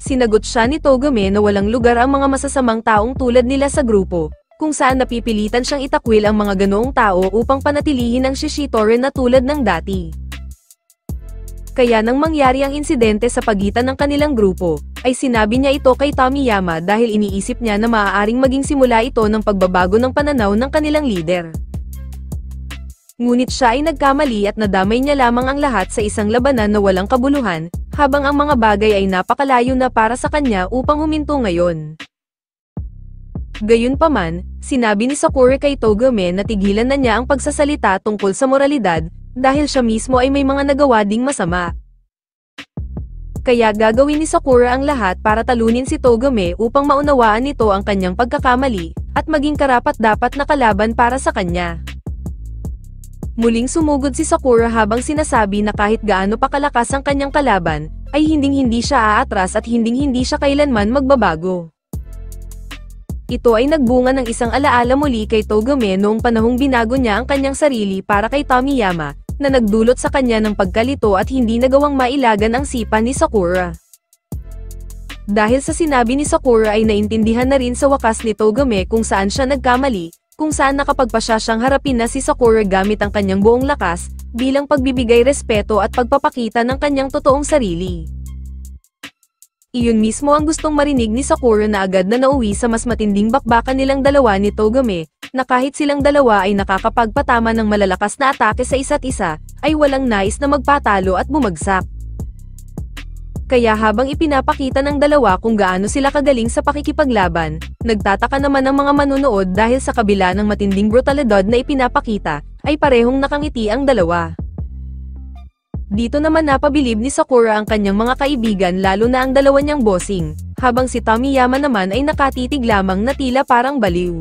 Sinagot siya ni Togame na walang lugar ang mga masasamang taong tulad nila sa grupo, kung saan napipilitan siyang itakwil ang mga ganoong tao upang panatilihin ang Shishitori na tulad ng dati. Kaya nang mangyari ang insidente sa pagitan ng kanilang grupo, ay sinabi niya ito kay Tomiyama dahil iniisip niya na maaaring maging simula ito ng pagbabago ng pananaw ng kanilang leader. Ngunit siya ay nagkamali at nadamay niya lamang ang lahat sa isang labanan na walang kabuluhan, habang ang mga bagay ay napakalayo na para sa kanya upang huminto ngayon. Gayunpaman, sinabi ni Sakura kay Togame na tigilan na niya ang pagsasalita tungkol sa moralidad, dahil siya mismo ay may mga nagawa ding masama. Kaya gagawin ni Sakura ang lahat para talunin si Togame upang maunawaan nito ang kanyang pagkakamali, at maging karapat-dapat na kalaban para sa kanya. Muling sumugod si Sakura habang sinasabi na kahit gaano pa kalakas ang kanyang kalaban, ay hinding-hindi siya aatras at hinding-hindi siya kailanman magbabago. Ito ay nagbunga ng isang alaala muli kay Togame noong panahong binago niya ang kanyang sarili para kay Tomiyama, na nagdulot sa kanya ng pagkalito at hindi nagawang mailagan ang sipa ni Sakura. Dahil sa sinabi ni Sakura ay naintindihan na rin sa wakas ni Togame kung saan siya nagkamali, kung saan nakapagpasya siyang harapin na si Sakura gamit ang kanyang buong lakas, bilang pagbibigay respeto at pagpapakita ng kanyang totoong sarili. Iyon mismo ang gustong marinig ni Sakura na agad na nauwi sa mas matinding bakbakan nilang dalawa ni Togame, na kahit silang dalawa ay nakakapagpatama ng malalakas na atake sa isa't isa, ay walang nais na magpatalo at bumagsak. Kaya habang ipinapakita ng dalawa kung gaano sila kagaling sa pakikipaglaban, nagtataka naman ang mga manunood dahil sa kabila ng matinding brutalidad na ipinapakita, ay parehong nakangiti ang dalawa. Dito naman napabilib ni Sakura ang kanyang mga kaibigan lalo na ang dalawa niyang bossing, habang si Tomiyama naman ay nakatitig lamang na tila parang baliw.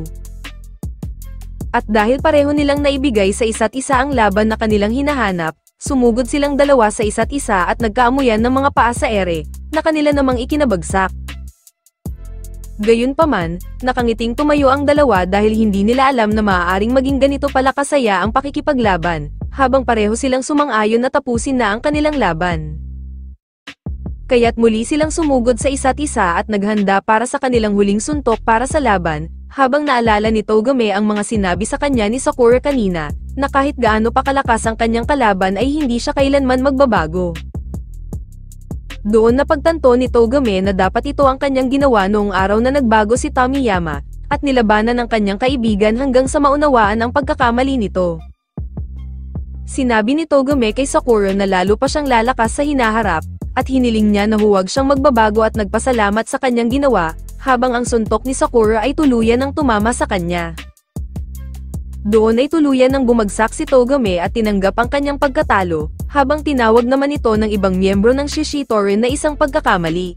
At dahil pareho nilang naibigay sa isa't isa ang laban na kanilang hinahanap, sumugod silang dalawa sa isa't isa at nagkaamuyan ng mga paa sa ere, na kanila namang ikinabagsak. Gayunpaman, nakangiting tumayo ang dalawa dahil hindi nila alam na maaaring maging ganito pala kasaya ang pakikipaglaban, habang pareho silang sumang-ayon na tapusin na ang kanilang laban. Kaya't muli silang sumugod sa isa't isa at naghanda para sa kanilang huling suntok para sa laban, habang naalala ni Togame ang mga sinabi sa kanya ni Sakura kanina, na kahit gaano pa kalakas ang kanyang kalaban ay hindi siya kailanman magbabago. Doon napagtanto ni Togame na dapat ito ang kanyang ginawa noong araw na nagbago si Tomiyama, at nilabanan ng kanyang kaibigan hanggang sa maunawaan ang pagkakamali nito. Sinabi ni Togame kay Sakura na lalo pa siyang lalakas sa hinaharap, at hiniling niya na huwag siyang magbabago at nagpasalamat sa kanyang ginawa, habang ang suntok ni Sakura ay tuluyan ng tumama sa kanya. Doon ay tuluyan ng bumagsak si Togame at tinanggap ang kanyang pagkatalo, habang tinawag naman ito ng ibang miyembro ng Shishitori na isang pagkakamali.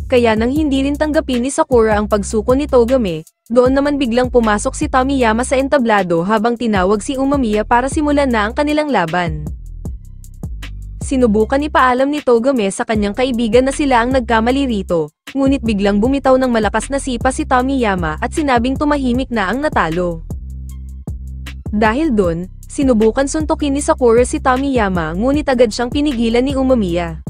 Kaya nang hindi rin tanggapin ni Sakura ang pagsuko ni Togame, doon naman biglang pumasok si Tomiyama sa entablado habang tinawag si Umamiya para simulan na ang kanilang laban. Sinubukan ipaalam ni Togame sa kanyang kaibigan na sila ang nagkamali rito, ngunit biglang bumitaw ng malakas na sipa si Tomiyama at sinabing tumahimik na ang natalo. Dahil doon, sinubukan suntukin ni Sakura si Tomiyama ngunit agad siyang pinigilan ni Umamiya.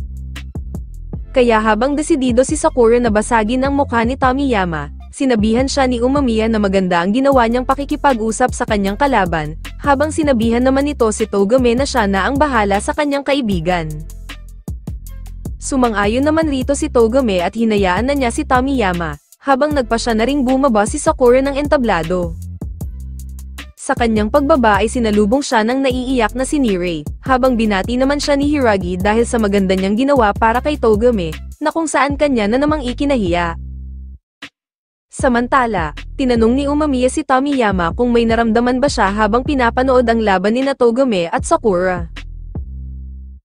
Kaya habang desidido si Sakura na basagin ang mukha ni Tomiyama, sinabihan siya ni Umamiya na maganda ang ginawa niyang pakikipag-usap sa kanyang kalaban, habang sinabihan naman nito si Togame na siya na ang bahala sa kanyang kaibigan. Sumang-ayon naman rito si Togame at hinayaan na niya si Tomiyama, habang nagpa siya na ring bumaba si Sakura ng entablado. Sa kanyang pagbaba ay sinalubong siya ng naiiyak na si Nirei, habang binati naman siya ni Hiragi dahil sa maganda niyang ginawa para kay Togame, na kung saan kanya na namang ikinahiya. Samantala, tinanong ni Umamiya si Tomiyama kung may naramdaman ba siya habang pinapanood ang laban ni Togame at Sakura.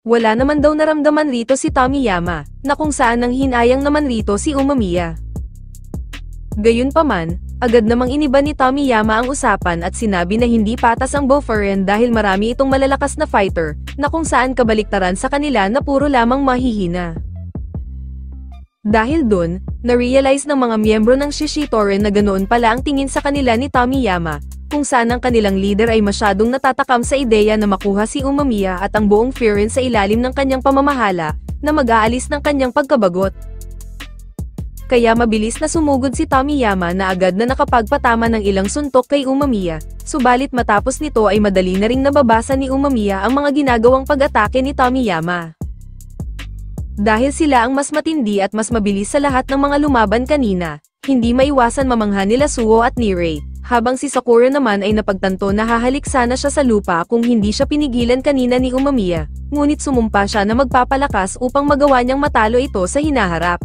Wala naman daw naramdaman rito si Tomiyama, na kung saan nang hinayang naman rito si Umamiya. Gayunpaman, Agad namang iniba ni Tomiyama ang usapan at sinabi na hindi patas ang Bofurian dahil marami itong malalakas na fighter, na kung saan kabaliktaran sa kanila na puro lamang mahihina. Dahil dun, na-realize ng mga miyembro ng Shishitoren na ganoon pala ang tingin sa kanila ni Tomiyama, kung saan ang kanilang leader ay masyadong natatakam sa ideya na makuha si Umamiya at ang buong Frieren sa ilalim ng kanyang pamamahala, na mag-aalis ng kanyang pagkabagot. Kaya mabilis na sumugod si Tomiyama na agad na nakapagpatama ng ilang suntok kay Umamiya, subalit matapos nito ay madali na ring nababasa ni Umamiya ang mga ginagawang pag-atake ni Tomiyama. Dahil sila ang mas matindi at mas mabilis sa lahat ng mga lumaban kanina, hindi maiwasan mamangha nila Suo at Nirei, habang si Sakura naman ay napagtanto na hahalik sana siya sa lupa kung hindi siya pinigilan kanina ni Umamiya, ngunit sumumpa siya na magpapalakas upang magawa niyang matalo ito sa hinaharap.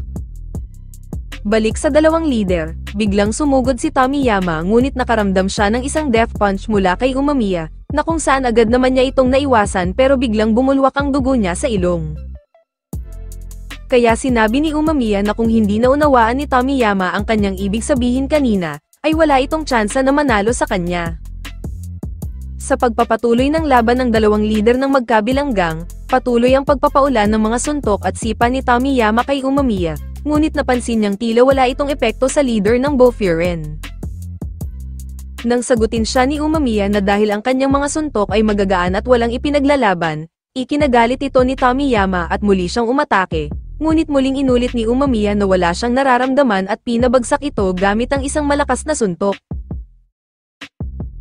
Balik sa dalawang leader, biglang sumugod si Tomiyama ngunit nakaramdam siya ng isang death punch mula kay Umamiya, na kung saan agad naman niya itong naiwasan pero biglang bumulwak ang dugo niya sa ilong. Kaya sinabi ni Umamiya na kung hindi naunawaan ni Tomiyama ang kanyang ibig sabihin kanina, ay wala itong tsansa na manalo sa kanya. Sa pagpapatuloy ng laban ng dalawang leader ng magkabilang gang, patuloy ang pagpapaulan ng mga suntok at sipa ni Tomiyama kay Umamiya, ngunit napansin niyang tila wala itong epekto sa leader ng Bofurian. Nang sagutin siya ni Umamiya na dahil ang kanyang mga suntok ay magagaan at walang ipinaglalaban, ikinagalit ito ni Tomiyama at muli siyang umatake, ngunit muling inulit ni Umamiya na wala siyang nararamdaman at pinabagsak ito gamit ang isang malakas na suntok.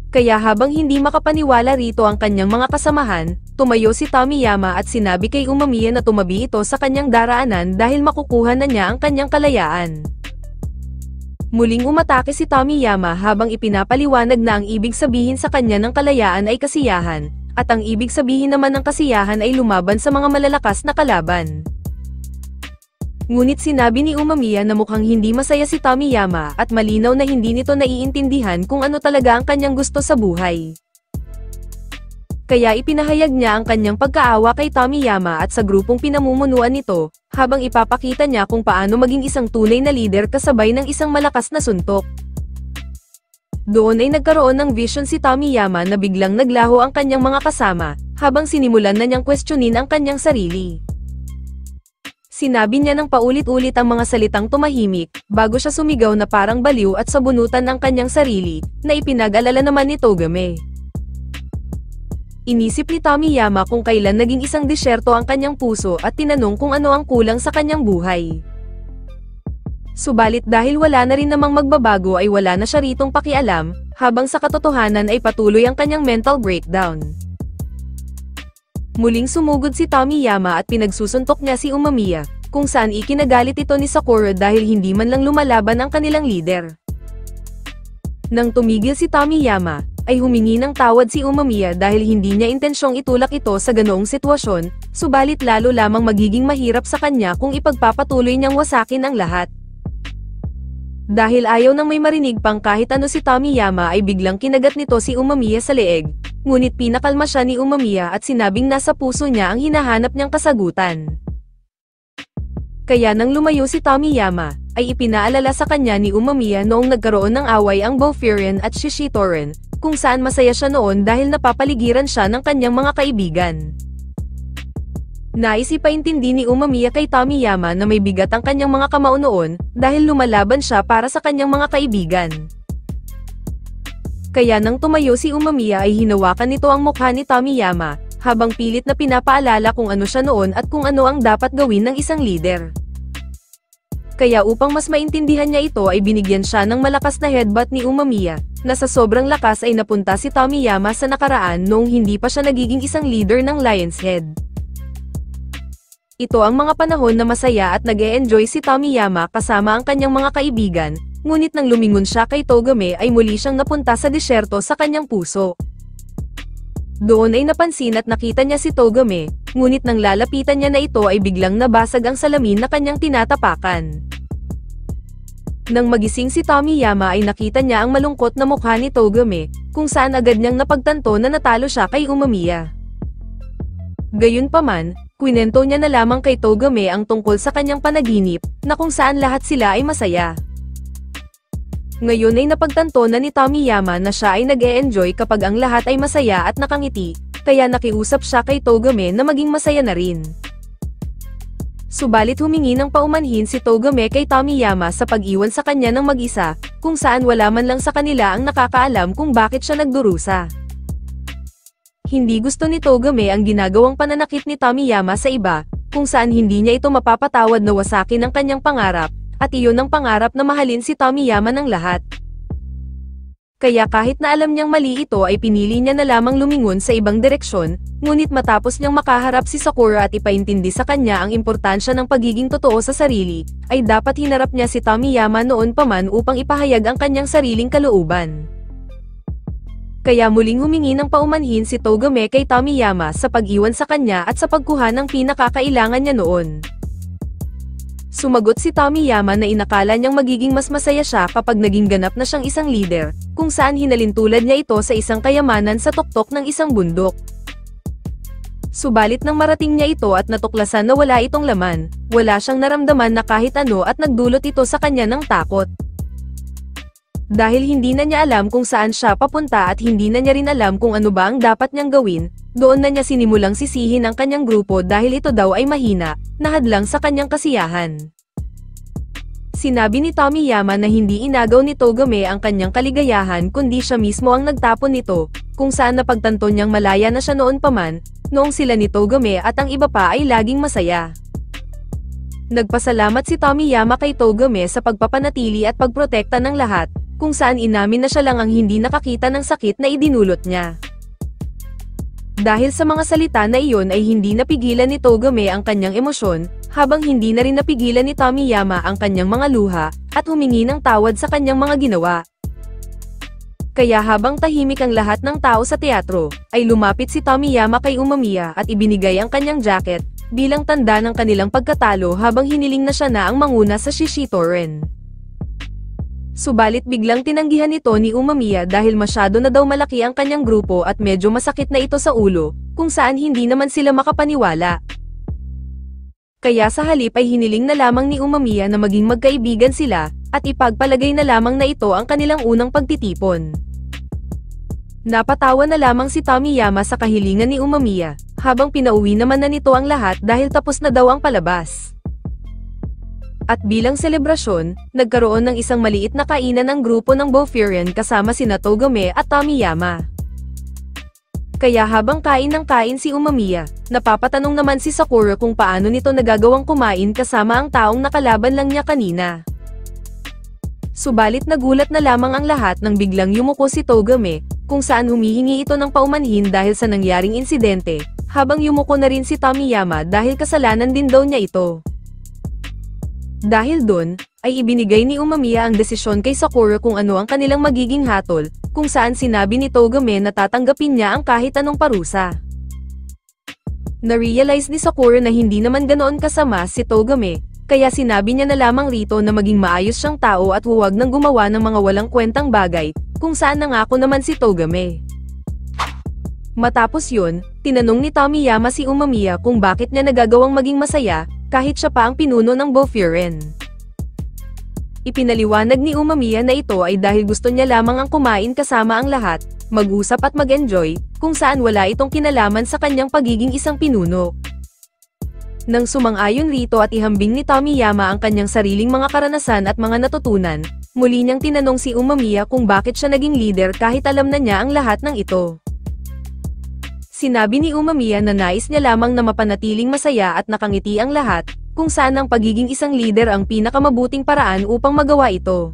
Kaya habang hindi makapaniwala rito ang kanyang mga kasamahan, tumayo si Tomiyama at sinabi kay Umamiya na tumabi ito sa kanyang daraanan dahil makukuha na niya ang kanyang kalayaan. Muling umatake si Tomiyama habang ipinapaliwanag na ang ibig sabihin sa kanya ng kalayaan ay kasiyahan, at ang ibig sabihin naman ng kasiyahan ay lumaban sa mga malalakas na kalaban. Ngunit sinabi ni Umamiya na mukhang hindi masaya si Tomiyama at malinaw na hindi nito naiintindihan kung ano talaga ang kanyang gusto sa buhay. Kaya ipinahayag niya ang kanyang pagkaawa kay Tomiyama at sa grupong pinamumunuan nito, habang ipapakita niya kung paano maging isang tunay na leader kasabay ng isang malakas na suntok. Doon ay nagkaroon ng vision si Tomiyama na biglang naglaho ang kanyang mga kasama, habang sinimulan na niyang questionin ang kanyang sarili. Sinabi niya ng paulit-ulit ang mga salitang tumahimik, bago siya sumigaw na parang baliw at sabunutan ang kanyang sarili, na ipinag-alala naman ni Togame. Inisip ni Tomiyama kung kailan naging isang disyerto ang kanyang puso at tinanong kung ano ang kulang sa kanyang buhay. Subalit dahil wala na rin namang magbabago ay wala na siya ritong pakialam, habang sa katotohanan ay patuloy ang kanyang mental breakdown. Muling sumugod si Tomiyama at pinagsusuntok niya si Umamiya, kung saan ikinagalit ito ni Sakura dahil hindi man lang lumalaban ang kanilang leader. Nang tumigil si Tomiyama, ay humingi ng tawad si Umamiya dahil hindi niya intensyong itulak ito sa ganoong sitwasyon, subalit lalo lamang magiging mahirap sa kanya kung ipagpapatuloy niyang wasakin ang lahat. Dahil ayaw nang may marinig pang kahit ano si Tomiyama ay biglang kinagat nito si Umamiya sa leeg, ngunit pinakalma siya ni Umamiya at sinabing nasa puso niya ang hinahanap niyang kasagutan. Kaya nang lumayo si Tomiyama, ay ipinaalala sa kanya ni Umamiya noong nagkaroon ng away ang Bofurian at Shishitoren, kung saan masaya siya noon dahil napapaligiran siya ng kanyang mga kaibigan. Nais ipaintindi ni Umamiya kay Tomiyama na may bigat ang kanyang mga kamao noon, dahil lumalaban siya para sa kanyang mga kaibigan. Kaya nang tumayo si Umamiya ay hinawakan nito ang mukha ni Tomiyama, habang pilit na pinapaalala kung ano siya noon at kung ano ang dapat gawin ng isang leader. Kaya upang mas maintindihan niya ito ay binigyan siya ng malakas na headbutt ni Umamiya, na sa sobrang lakas ay napunta si Tomiyama sa nakaraan noong hindi pa siya nagiging isang leader ng Lion's Head. Ito ang mga panahon na masaya at nag-e-enjoy si Tomiyama kasama ang kanyang mga kaibigan, ngunit nang lumingon siya kay Togame ay muli siyang napunta sa disyerto sa kanyang puso. Doon ay napansin at nakita niya si Togame, ngunit nang lalapitan niya na ito ay biglang nabasag ang salamin na kanyang tinatapakan. Nang magising si Tomiyama ay nakita niya ang malungkot na mukha ni Togame, kung saan agad niyang napagtanto na natalo siya kay Umamiya. Gayunpaman, kwinento niya na lamang kay Togame ang tungkol sa kanyang panaginip, na kung saan lahat sila ay masaya. Ngayon ay napagtanto na ni Tomiyama na siya ay nag-e-enjoy kapag ang lahat ay masaya at nakangiti, kaya nakiusap siya kay Togame na maging masaya na rin. Subalit humingi ng paumanhin si Togame kay Tomiyama sa pag-iwan sa kanya ng mag-isa, kung saan wala man lang sa kanila ang nakakaalam kung bakit siya nagdurusa. Hindi gusto ni Togame ang ginagawang pananakit ni Tomiyama sa iba, kung saan hindi niya ito mapapatawad na wasakin ang kanyang pangarap, at iyon ang pangarap na mahalin si Tomiyama ng lahat. Kaya kahit na alam niyang mali ito ay pinili niya na lamang lumingon sa ibang direksyon, ngunit matapos niyang makaharap si Sakura at ipaintindi sa kanya ang importansya ng pagiging totoo sa sarili, ay dapat hinarap niya si Tomiyama noon pa man upang ipahayag ang kanyang sariling kalooban. Kaya muling humingi ng paumanhin si Togame kay Tomiyama sa pag-iwan sa kanya at sa pagkuha ng pinakakailangan niya noon. Sumagot si Tomiyama na inakala niyang magiging mas masaya siya kapag naging ganap na siyang isang leader, kung saan hinalintulad niya ito sa isang kayamanan sa tuktok ng isang bundok. Subalit nang marating niya ito at natuklasan na wala itong laman, wala siyang naramdaman na kahit ano at nagdulot ito sa kanya ng takot. Dahil hindi na niya alam kung saan siya papunta at hindi na niya rin alam kung ano ba ang dapat niyang gawin, doon na niya sinimulang sisihin ang kanyang grupo dahil ito daw ay mahina, na hadlang sa kanyang kasiyahan. Sinabi ni Tomiyama na hindi inagaw ni Togame ang kanyang kaligayahan kundi siya mismo ang nagtapon nito, kung saan napagtanto niyang malaya na siya noon pa man, noong sila ni Togame at ang iba pa ay laging masaya. Nagpasalamat si Tomiyama kay Togame sa pagpapanatili at pagprotekta ng lahat, kung saan inamin na siya lang ang hindi nakakita ng sakit na idinulot niya. Dahil sa mga salita na iyon ay hindi napigilan ni Togame ang kanyang emosyon, habang hindi na rin napigilan ni Tomiyama ang kanyang mga luha, at humingi ng tawad sa kanyang mga ginawa. Kaya habang tahimik ang lahat ng tao sa teatro, ay lumapit si Tomiyama kay Umamiya at ibinigay ang kanyang jacket, bilang tanda ng kanilang pagkatalo habang hiniling na siya na ang manguna sa Shishitoren. Subalit biglang tinanggihan ito ni Umamiya dahil masyado na daw malaki ang kanyang grupo at medyo masakit na ito sa ulo, kung saan hindi naman sila makapaniwala. Kaya sa halip ay hiniling na lamang ni Umamiya na maging magkaibigan sila, at ipagpalagay na lamang na ito ang kanilang unang pagtitipon. Napatawa na lamang si Tomiyama sa kahilingan ni Umamiya, habang pinauwi naman na nito ang lahat dahil tapos na daw ang palabas. At bilang selebrasyon, nagkaroon ng isang maliit na kainan ng grupo ng Bofurian kasama sina Togame at Tomiyama. Kaya habang kain ng kain si Umamiya, napapatanong naman si Sakura kung paano nito nagagawang kumain kasama ang taong nakalaban lang niya kanina. Subalit nagulat na lamang ang lahat nang biglang yumuko si Togame, kung saan humihingi ito ng paumanhin dahil sa nangyaring insidente, habang yumuko na rin si Tomiyama dahil kasalanan din daw niya ito. Dahil doon, ay ibinigay ni Umamiya ang desisyon kay Sakura kung ano ang kanilang magiging hatol, kung saan sinabi ni Togame na tatanggapin niya ang kahit anong parusa. Na-realize ni Sakura na hindi naman ganoon kasama si Togame, kaya sinabi niya na lamang rito na maging maayos siyang tao at huwag nang gumawa ng mga walang kwentang bagay, kung saan nangako naman si Togame. Matapos yun, tinanong ni Tomiyama si Umamiya kung bakit niya nagagawang maging masaya, kahit siya pa ang pinuno ng Bofurian. Ipinaliwanag ni Umamiya na ito ay dahil gusto niya lamang ang kumain kasama ang lahat, mag-usap at mag-enjoy, kung saan wala itong kinalaman sa kanyang pagiging isang pinuno. Nang sumang-ayon rito at ihambing ni Tomiyama ang kanyang sariling mga karanasan at mga natutunan, muli niyang tinanong si Umamiya kung bakit siya naging leader kahit alam na niya ang lahat ng ito. Sinabi ni Umamiya na nais niya lamang na mapanatiling masaya at nakangiti ang lahat, kung saan ang pagiging isang leader ang pinakamabuting paraan upang magawa ito.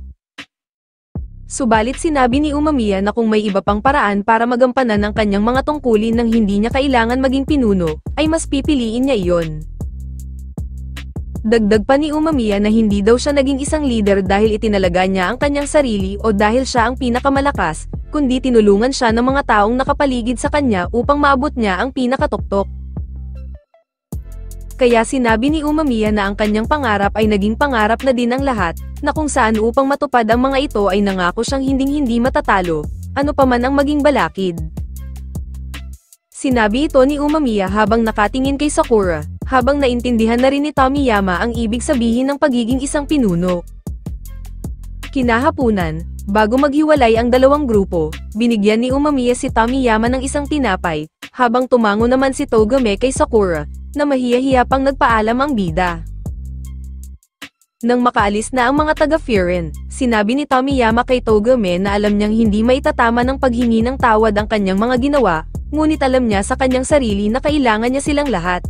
Subalit sinabi ni Umamiya na kung may iba pang paraan para magampanan ang kanyang mga tungkulin nang hindi niya kailangan maging pinuno, ay mas pipiliin niya iyon. Dagdag pa ni Umamiya na hindi daw siya naging isang leader dahil itinalaga niya ang kanyang sarili o dahil siya ang pinakamalakas, kundi tinulungan siya ng mga taong nakapaligid sa kanya upang maabot niya ang pinakatuktok. Kaya sinabi ni Umamiya na ang kanyang pangarap ay naging pangarap na din ng lahat, na kung saan upang matupad ang mga ito ay nangako siyang hinding-hindi matatalo, ano pa man ang maging balakid. Sinabi ito ni Umamiya habang nakatingin kay Sakura, habang naintindihan na rin ni Tomiyama ang ibig sabihin ng pagiging isang pinuno. Kinahapunan, bago maghiwalay ang dalawang grupo, binigyan ni Umamiya si Tomiyama ng isang tinapay, habang tumango naman si Togame kay Sakura, na mahiya-hiya pang nagpaalam ang bida. Nang makaalis na ang mga taga-Frieren, sinabi ni Tomiyama kay Togame na alam niyang hindi maitatama ng paghingi ng tawad ang kanyang mga ginawa, ngunit alam niya sa kanyang sarili na kailangan niya silang lahat.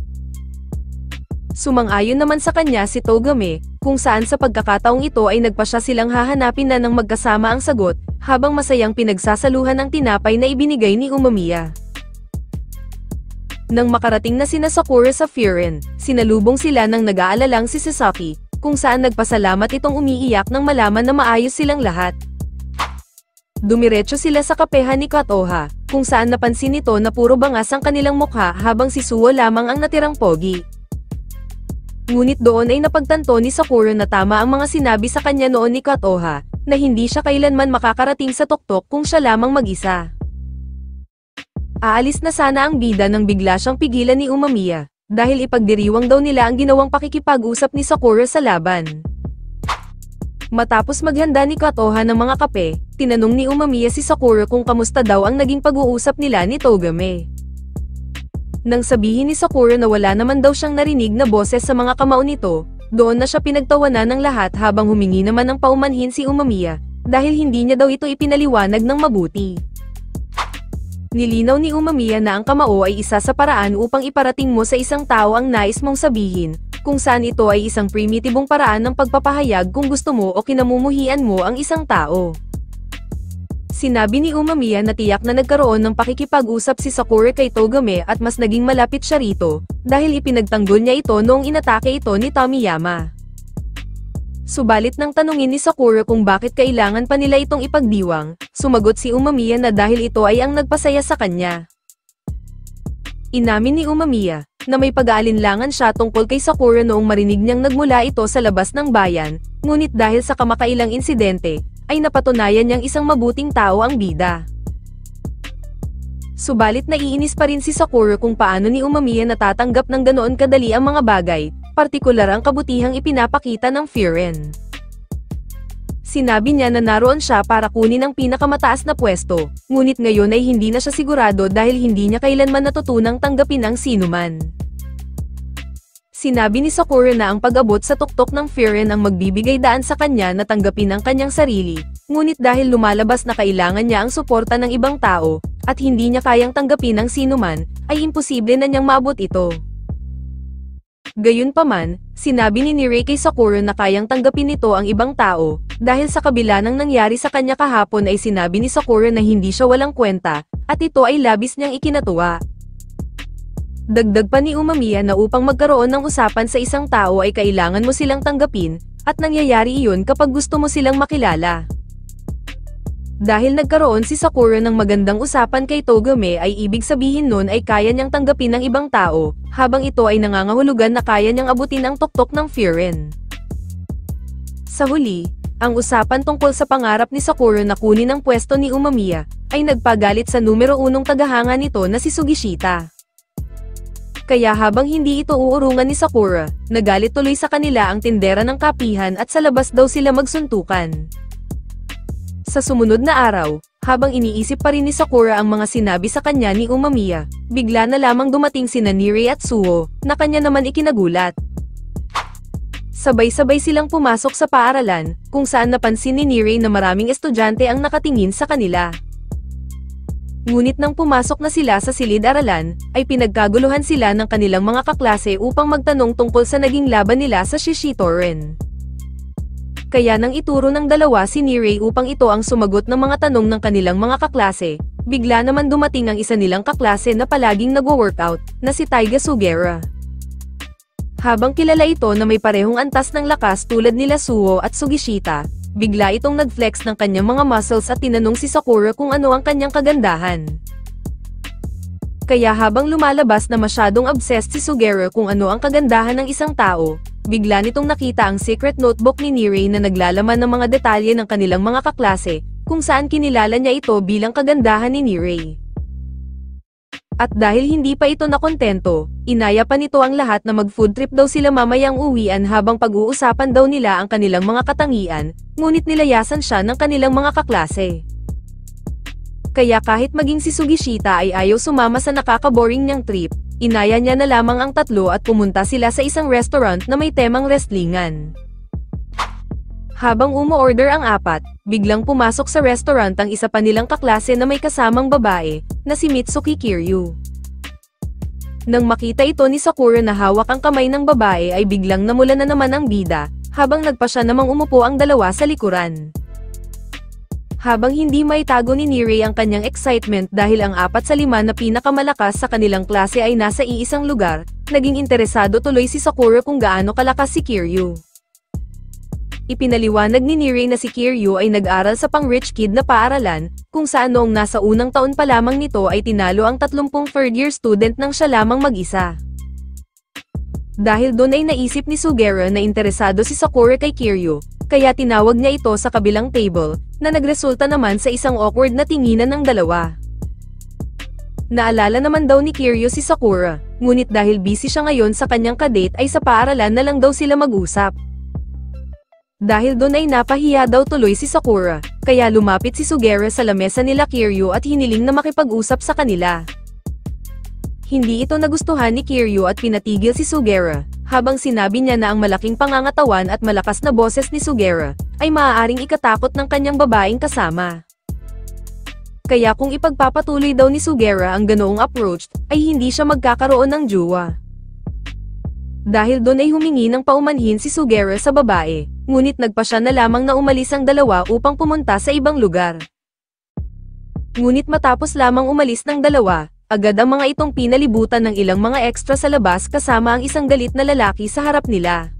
Sumang-ayon naman sa kanya si Togame, kung saan sa pagkakataong ito ay nagpasya silang hahanapin na ng magkasama ang sagot, habang masayang pinagsasaluhan ang tinapay na ibinigay ni Umamiya. Nang makarating na sina Sakura sa Frieren, sinalubong sila ng nag-aalalang si Sasaki, kung saan nagpasalamat itong umiiyak nang malaman na maayos silang lahat. Dumiretso sila sa kapehan ni Katoha, kung saan napansin nito na puro bangas ang kanilang mukha habang si Suo lamang ang natirang pogi. Ngunit doon ay napagtanto ni Sakura na tama ang mga sinabi sa kanya noon ni Katoha, na hindi siya kailanman makakarating sa tuktok kung siya lamang mag-isa. Aalis na sana ang bida nang bigla siyang pigilan ni Umamiya, dahil ipagdiriwang daw nila ang ginawang pakikipag-usap ni Sakura sa laban. Matapos maghanda ni Katoha ng mga kape, tinanong ni Umamiya si Sakura kung kamusta daw ang naging pag-uusap nila ni Togame. Nang sabihin ni Sakura na wala naman daw siyang narinig na boses sa mga kamao nito, doon na siya pinagtawanan ng lahat habang humingi naman ng paumanhin si Umamiya, dahil hindi niya daw ito ipinaliwanag ng mabuti. Nilinaw ni Umamiya na ang kamao ay isa sa paraan upang iparating mo sa isang tao ang nais mong sabihin, kung saan ito ay isang primitibong paraan ng pagpapahayag kung gusto mo o kinamumuhian mo ang isang tao. Sinabi ni Umamiya na tiyak na nagkaroon ng pakikipag-usap si Sakura kay Togame at mas naging malapit siya rito, dahil ipinagtanggol niya ito noong inatake ito ni Tomiyama. Subalit nang tanungin ni Sakura kung bakit kailangan pa nila itong ipagdiwang, sumagot si Umamiya na dahil ito ay ang nagpasaya sa kanya. Inamin ni Umamiya, na may pag-aalinlangan siya tungkol kay Sakura noong marinig niyang nagmula ito sa labas ng bayan, ngunit dahil sa kamakailang insidente, ay napatunayan niyang isang mabuting tao ang bida. Subalit naiinis pa rin si Sakura kung paano ni Umamiya natatanggap ng ganoon kadali ang mga bagay, partikular ang kabutihang ipinapakita ng Frieren. Sinabi niya na naroon siya para kunin ang pinakamataas na pwesto, ngunit ngayon ay hindi na siya sigurado dahil hindi niya kailanman natutunang tanggapin ang sinuman. Sinabi ni Sakura na ang pag-abot sa tuktok ng Frieren ang magbibigay daan sa kanya na tanggapin ang kanyang sarili, ngunit dahil lumalabas na kailangan niya ang suporta ng ibang tao, at hindi niya kayang tanggapin ang sinuman, ay imposible na niyang maabot ito. Gayunpaman, sinabi ni Nirei kay Sakura na kayang tanggapin nito ang ibang tao, dahil sa kabila ng nangyari sa kanya kahapon ay sinabi ni Sakura na hindi siya walang kwenta, at ito ay labis niyang ikinatuwa. Dagdag pa ni Umamiya na upang magkaroon ng usapan sa isang tao ay kailangan mo silang tanggapin, at nangyayari iyon kapag gusto mo silang makilala. Dahil nagkaroon si Sakura ng magandang usapan kay Togame ay ibig sabihin nun ay kaya niyang tanggapin ng ibang tao, habang ito ay nangangahulugan na kaya niyang abutin ang tuktok ng Frieren. Sa huli, ang usapan tungkol sa pangarap ni Sakura na kunin ang pwesto ni Umamiya, ay nagpagalit sa numero 1 tagahanga nito na si Sugishita. Kaya habang hindi ito uurungan ni Sakura, nagalit tuloy sa kanila ang tindera ng kapihan at sa labas daw sila magsuntukan. Sa sumunod na araw, habang iniisip pa rin ni Sakura ang mga sinabi sa kanya ni Umamiya, bigla na lamang dumating sina Nirei at Suo, na kanya naman ikinagulat. Sabay-sabay silang pumasok sa paaralan, kung saan napansin ni Nirei na maraming estudyante ang nakatingin sa kanila. Ngunit nang pumasok na sila sa silid-aralan, ay pinagkaguluhan sila ng kanilang mga kaklase upang magtanong tungkol sa naging laban nila sa Shishitoren. Kaya nang ituro ng dalawa si Nirei upang ito ang sumagot ng mga tanong ng kanilang mga kaklase, bigla naman dumating ang isa nilang kaklase na palaging nagwo-workout, na si Taiga Sugera. Habang kilala ito na may parehong antas ng lakas tulad nila Suo at Sugishita, bigla itong nag-flex ng kanyang mga muscles at tinanong si Sakura kung ano ang kanyang kagandahan. Kaya habang lumalabas na masyadong obsessed si Sugera kung ano ang kagandahan ng isang tao, bigla nitong nakita ang secret notebook ni Nirei na naglalaman ng mga detalye ng kanilang mga kaklase, kung saan kinilala niya ito bilang kagandahan ni Nirei. At dahil hindi pa ito nakontento, inaya pa nito ang lahat na mag-food trip daw sila mamayang uwian habang pag-uusapan daw nila ang kanilang mga katangian, ngunit nilayasan siya ng kanilang mga kaklase. Kaya kahit maging si Sugishita ay ayaw sumama sa nakakaboring niyang trip, inaya niya na lamang ang tatlo at pumunta sila sa isang restaurant na may temang wrestlingan. Habang umo-order ang apat, biglang pumasok sa restaurant ang isa pa nilang kaklase na may kasamang babae, na si Mitsuki Kiryu. Nang makita ito ni Sakura na hawak ang kamay ng babae ay biglang namula na naman ang bida, habang nagpa siya namang umupo ang dalawa sa likuran. Habang hindi maitago ni Nire ang kanyang excitement dahil ang 4 sa 5 na pinakamalakas sa kanilang klase ay nasa iisang lugar, naging interesado tuloy si Sakura kung gaano kalakas si Kiryu. Ipinaliwanag ni Nire na si Kiryu ay nag-aral sa pang-rich kid na paaralan, kung saan noong nasa unang taon pa lamang nito ay tinalo ang 30 third-year student nang siya lamang mag-isa. Dahil doon ay naisip ni Sugera na interesado si Sakura kay Kiryu, kaya tinawag niya ito sa kabilang table, na nagresulta naman sa isang awkward na tinginan ng dalawa. Naalala naman daw ni Kiryu si Sakura, ngunit dahil busy siya ngayon sa kanyang kadate ay sa paaralan na lang daw sila mag-usap. Dahil doon ay napahiya daw tuloy si Sakura, kaya lumapit si Sugera sa lamesa nila Kiryu at hiniling na makipag-usap sa kanila. Hindi ito nagustuhan ni Kiryu at pinatigil si Sugera, habang sinabi niya na ang malaking pangangatawan at malakas na boses ni Sugera, ay maaaring ikatakot ng kanyang babaeng kasama. Kaya kung ipagpapatuloy daw ni Sugera ang ganoong approach, ay hindi siya magkakaroon ng jowa. Dahil doon ay humingi ng paumanhin si Sugera sa babae, ngunit nagpa siya na lamang na umalis ang dalawa upang pumunta sa ibang lugar. Ngunit matapos lamang umalis ng dalawa, agad ang mga itong pinalibutan ng ilang mga extra sa labas kasama ang isang galit na lalaki sa harap nila.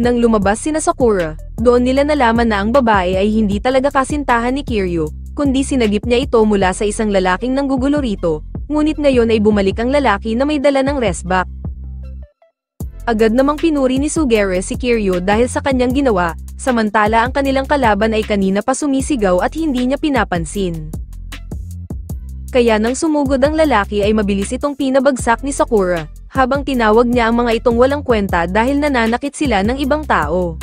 Nang lumabas sina Sakura, doon nila nalaman na ang babae ay hindi talaga kasintahan ni Kiryu, kundi sinagip niya ito mula sa isang lalaking nanggugulo rito, ngunit ngayon ay bumalik ang lalaki na may dala ng restback. Agad namang pinuri ni Sugera si Kiryu dahil sa kanyang ginawa, samantala ang kanilang kalaban ay kanina pa sumisigaw at hindi niya pinapansin. Kaya nang sumugod ang lalaki ay mabilis itong pinabagsak ni Sakura, habang tinawag niya ang mga itong walang kwenta dahil nananakit sila ng ibang tao.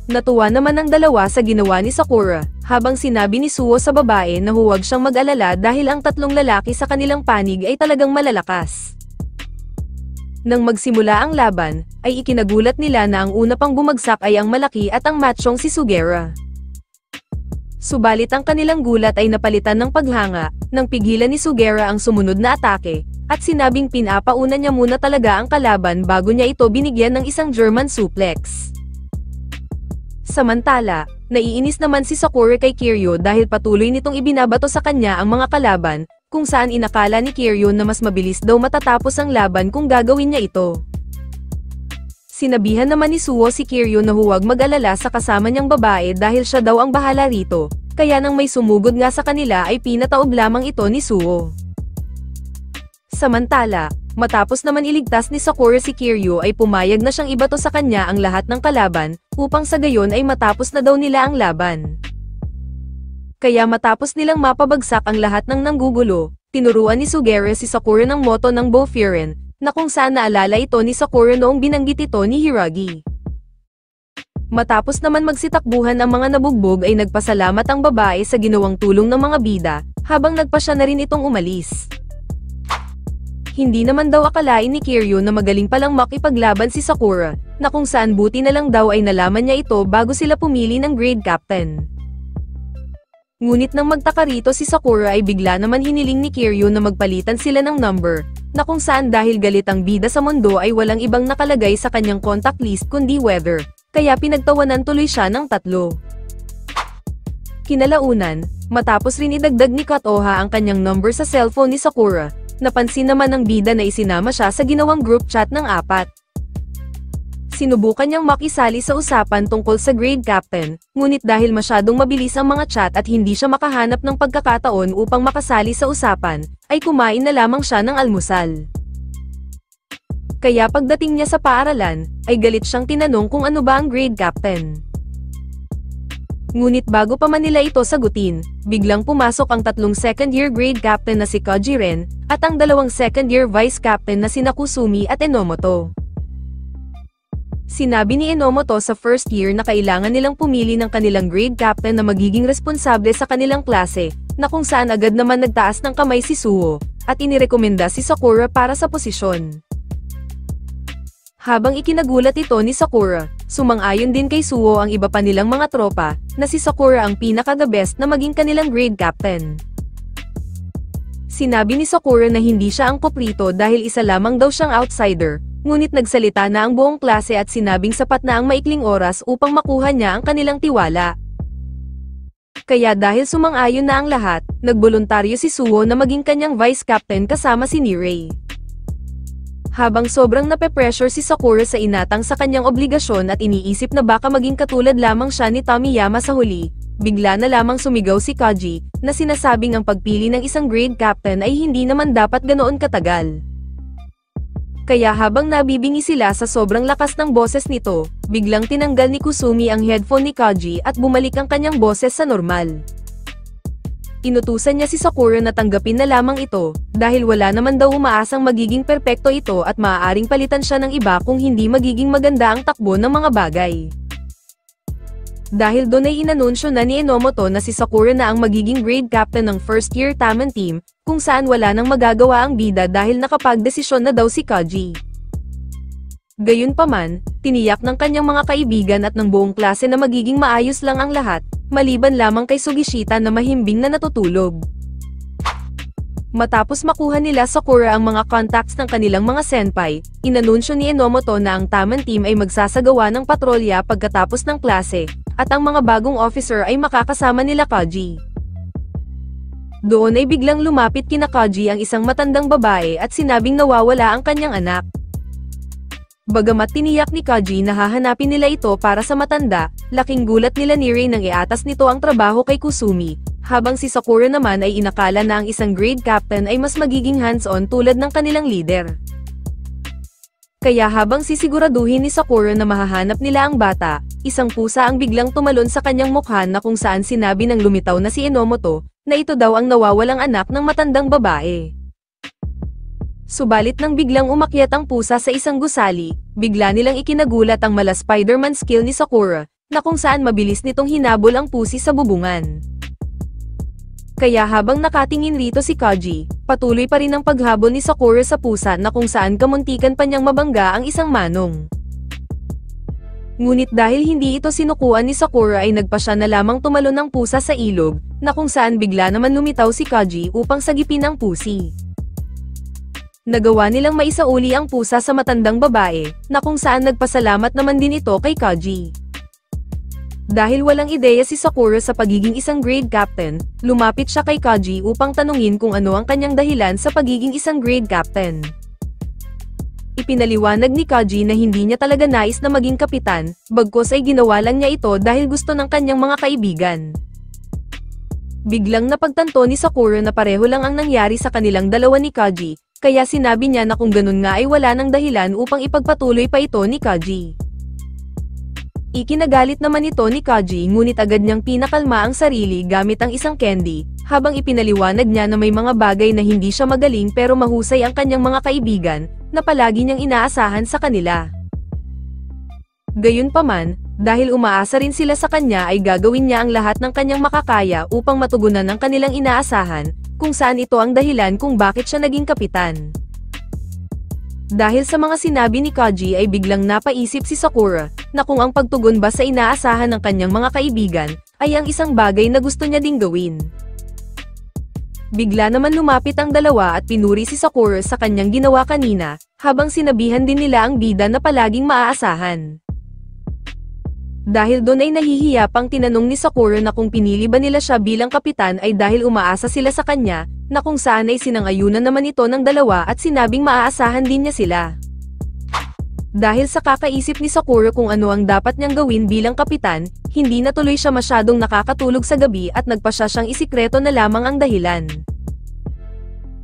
Natuwa naman ang dalawa sa ginawa ni Sakura, habang sinabi ni Suo sa babae na huwag siyang mag-alala dahil ang 3 lalaki sa kanilang panig ay talagang malalakas. Nang magsimula ang laban, ay ikinagulat nila na ang una pang bumagsak ay ang malaki at ang matsyong si Sugera. Subalit ang kanilang gulat ay napalitan ng paghanga, nang pigilan ni Sugera ang sumunod na atake, at sinabing pinapauna niya muna talaga ang kalaban bago niya ito binigyan ng isang German suplex. Samantala, naiinis naman si Sakura kay Kiryu dahil patuloy nitong ibinabato sa kanya ang mga kalaban, kung saan inakala ni Kiryu na mas mabilis daw matatapos ang laban kung gagawin niya ito. Sinabihan naman ni Suo si Kiryu na huwag mag-alala sa kasama niyang babae dahil siya daw ang bahala rito, kaya nang may sumugod nga sa kanila ay pinataob lamang ito ni Suo. Samantala, matapos naman iligtas ni Sakura si Kiryu ay pumayag na siyang ibato sa kanya ang lahat ng kalaban, upang sa gayon ay matapos na daw nila ang laban. Kaya matapos nilang mapabagsak ang lahat ng nanggugulo, tinuruan ni Sugera si Sakura ng moto ng Boffiren, na kung saan naalala ito ni Sakura noong binanggit ito ni Hiragi. Matapos naman magsitakbuhan ang mga nabugbog ay nagpasalamat ang babae sa ginawang tulong ng mga bida, habang nagpa siya na rin itong umalis. Hindi naman daw akalain ni Kiryu na magaling palang makipaglaban si Sakura, na kung saan buti na lang daw ay nalaman niya ito bago sila pumili ng grade captain. Ngunit nang magtaka rito si Sakura ay bigla naman hiniling ni Kiryu na magpalitan sila ng number, na kung saan dahil galit ang bida sa mundo ay walang ibang nakalagay sa kanyang contact list kundi weather, kaya pinagtawanan tuloy siya ng 3. Kinalaunan, matapos rin idagdag ni Katoha ang kanyang number sa cellphone ni Sakura, napansin naman ng bida na isinama siya sa ginawang group chat ng 4. Sinubukan niyang makisali sa usapan tungkol sa grade captain, ngunit dahil masyadong mabilis ang mga chat at hindi siya makahanap ng pagkakataon upang makasali sa usapan, ay kumain na lamang siya ng almusal. Kaya pagdating niya sa paaralan, ay galit siyang tinanong kung ano ba ang grade captain. Ngunit bago pa man nila ito sagutin, biglang pumasok ang 3 second-year grade captain na si Koji Ren, at ang 2 second-year vice captain na sina Kusumi at Enomoto. Sinabi ni Enomoto sa first year na kailangan nilang pumili ng kanilang grade captain na magiging responsable sa kanilang klase, na kung saan agad naman nagtaas ng kamay si Suho, at inirekomenda si Sakura para sa posisyon. Habang ikinagulat ito ni Sakura, sumang-ayon din kay Suho ang iba pa nilang mga tropa, na si Sakura ang pinaka-the best na maging kanilang grade captain. Sinabi ni Sakura na hindi siya ang paborito dahil isa lamang daw siyang outsider, ngunit nagsalita na ang buong klase at sinabing sapat na ang maikling oras upang makuha niya ang kanilang tiwala. Kaya dahil sumang-ayon na ang lahat, nagboluntaryo si Suho na maging kanyang vice captain kasama si Nirei. Habang sobrang nape-pressure si Sakura sa inatang sa kanyang obligasyon at iniisip na baka maging katulad lamang siya ni Tomiyama sa huli, bigla na lamang sumigaw si Koji, na sinasabing ang pagpili ng isang grade captain ay hindi naman dapat ganoon katagal. Kaya habang nabibingi sila sa sobrang lakas ng boses nito, biglang tinanggal ni Kusumi ang headphone ni Koji at bumalik ang kanyang boses sa normal. Inutusan niya si Sakura na tanggapin na lamang ito, dahil wala naman daw umaasang magiging perpekto ito at maaaring palitan siya ng iba kung hindi magiging maganda ang takbo ng mga bagay. Dahil doon ay inanunsyo na ni Enomoto na si Sakura na ang magiging grade captain ng first year Taman team, kung saan wala nang magagawa ang bida dahil nakapagdesisyon na daw si Koji. Gayunpaman, tiniyak ng kanyang mga kaibigan at ng buong klase na magiging maayos lang ang lahat, maliban lamang kay Sugishita na mahimbing na natutulog. Matapos makuha nila Sakura ang mga contacts ng kanilang mga senpai, inanunsyo ni Enomoto na ang Taman team ay magsasagawa ng patrolya pagkatapos ng klase, at ang mga bagong officer ay makakasama nila Koji. Doon ay biglang lumapit kina Koji ang isang matandang babae at sinabing nawawala ang kanyang anak. Bagamat tiniyak ni Koji na hahanapin nila ito para sa matanda, laking gulat nila ni Rei nang iatas nito ang trabaho kay Kusumi, habang si Sakura naman ay inakala na ang isang grade captain ay mas magiging hands-on tulad ng kanilang leader. Kaya habang sisiguraduhin ni Sakura na mahahanap nila ang bata, isang pusa ang biglang tumalon sa kanyang mukha na kung saan sinabi ng lumitaw na si Enomoto, na ito daw ang nawawalang anak ng matandang babae. Subalit nang biglang umakyat ang pusa sa isang gusali, bigla nilang ikinagulat ang mala Spider-Man skill ni Sakura, na kung saan mabilis nitong hinabol ang pusi sa bubungan. Kaya habang nakatingin rito si Koji, patuloy pa rin ang paghabol ni Sakura sa pusa na kung saan kamuntikan pa niyang mabangga ang isang manong. Ngunit dahil hindi ito sinukuan ni Sakura ay nagpa siya na lamang tumalon ng pusa sa ilog, na kung saan bigla naman lumitaw si Koji upang sagipin ang pusi. Nagawa nilang maisauli ang pusa sa matandang babae, na kung saan nagpasalamat naman din ito kay Koji. Dahil walang ideya si Sakura sa pagiging isang grade captain, lumapit siya kay Koji upang tanungin kung ano ang kanyang dahilan sa pagiging isang grade captain. Ipinaliwanag ni Koji na hindi niya talaga nais na maging kapitan, bagkus ay ginawa lang niya ito dahil gusto ng kanyang mga kaibigan. Biglang napagtanto ni Sakura na pareho lang ang nangyari sa kanilang dalawa ni Koji, kaya sinabi niya na kung ganun nga ay wala nang dahilan upang ipagpatuloy pa ito ni Koji. Ikinagalit naman ito ni Koji ngunit agad niyang pinakalma ang sarili gamit ang isang candy, habang ipinaliwanag niya na may mga bagay na hindi siya magaling pero mahusay ang kanyang mga kaibigan, na palagi niyang inaasahan sa kanila. Gayunpaman, dahil umaasa rin sila sa kanya ay gagawin niya ang lahat ng kanyang makakaya upang matugunan ang kanilang inaasahan, kung saan ito ang dahilan kung bakit siya naging kapitan. Dahil sa mga sinabi ni Koji ay biglang napaisip si Sakura, na kung ang pagtugon ba sa inaasahan ng kanyang mga kaibigan, ay ang isang bagay na gusto niya ding gawin. Bigla naman lumapit ang dalawa at pinuri si Sakura sa kanyang ginawa kanina, habang sinabihan din nila ang bida na palaging maaasahan. Dahil doon ay nahihiya pang tinanong ni Sakura na kung pinili ba nila siya bilang kapitan ay dahil umaasa sila sa kanya, na kung saan ay sinangayunan naman ito ng dalawa at sinabing maaasahan din niya sila. Dahil sa kakaisip ni Sakura kung ano ang dapat niyang gawin bilang kapitan, hindi na tuloy siya masyadong nakakatulog sa gabi at nagpasya siyang isikreto na lamang ang dahilan.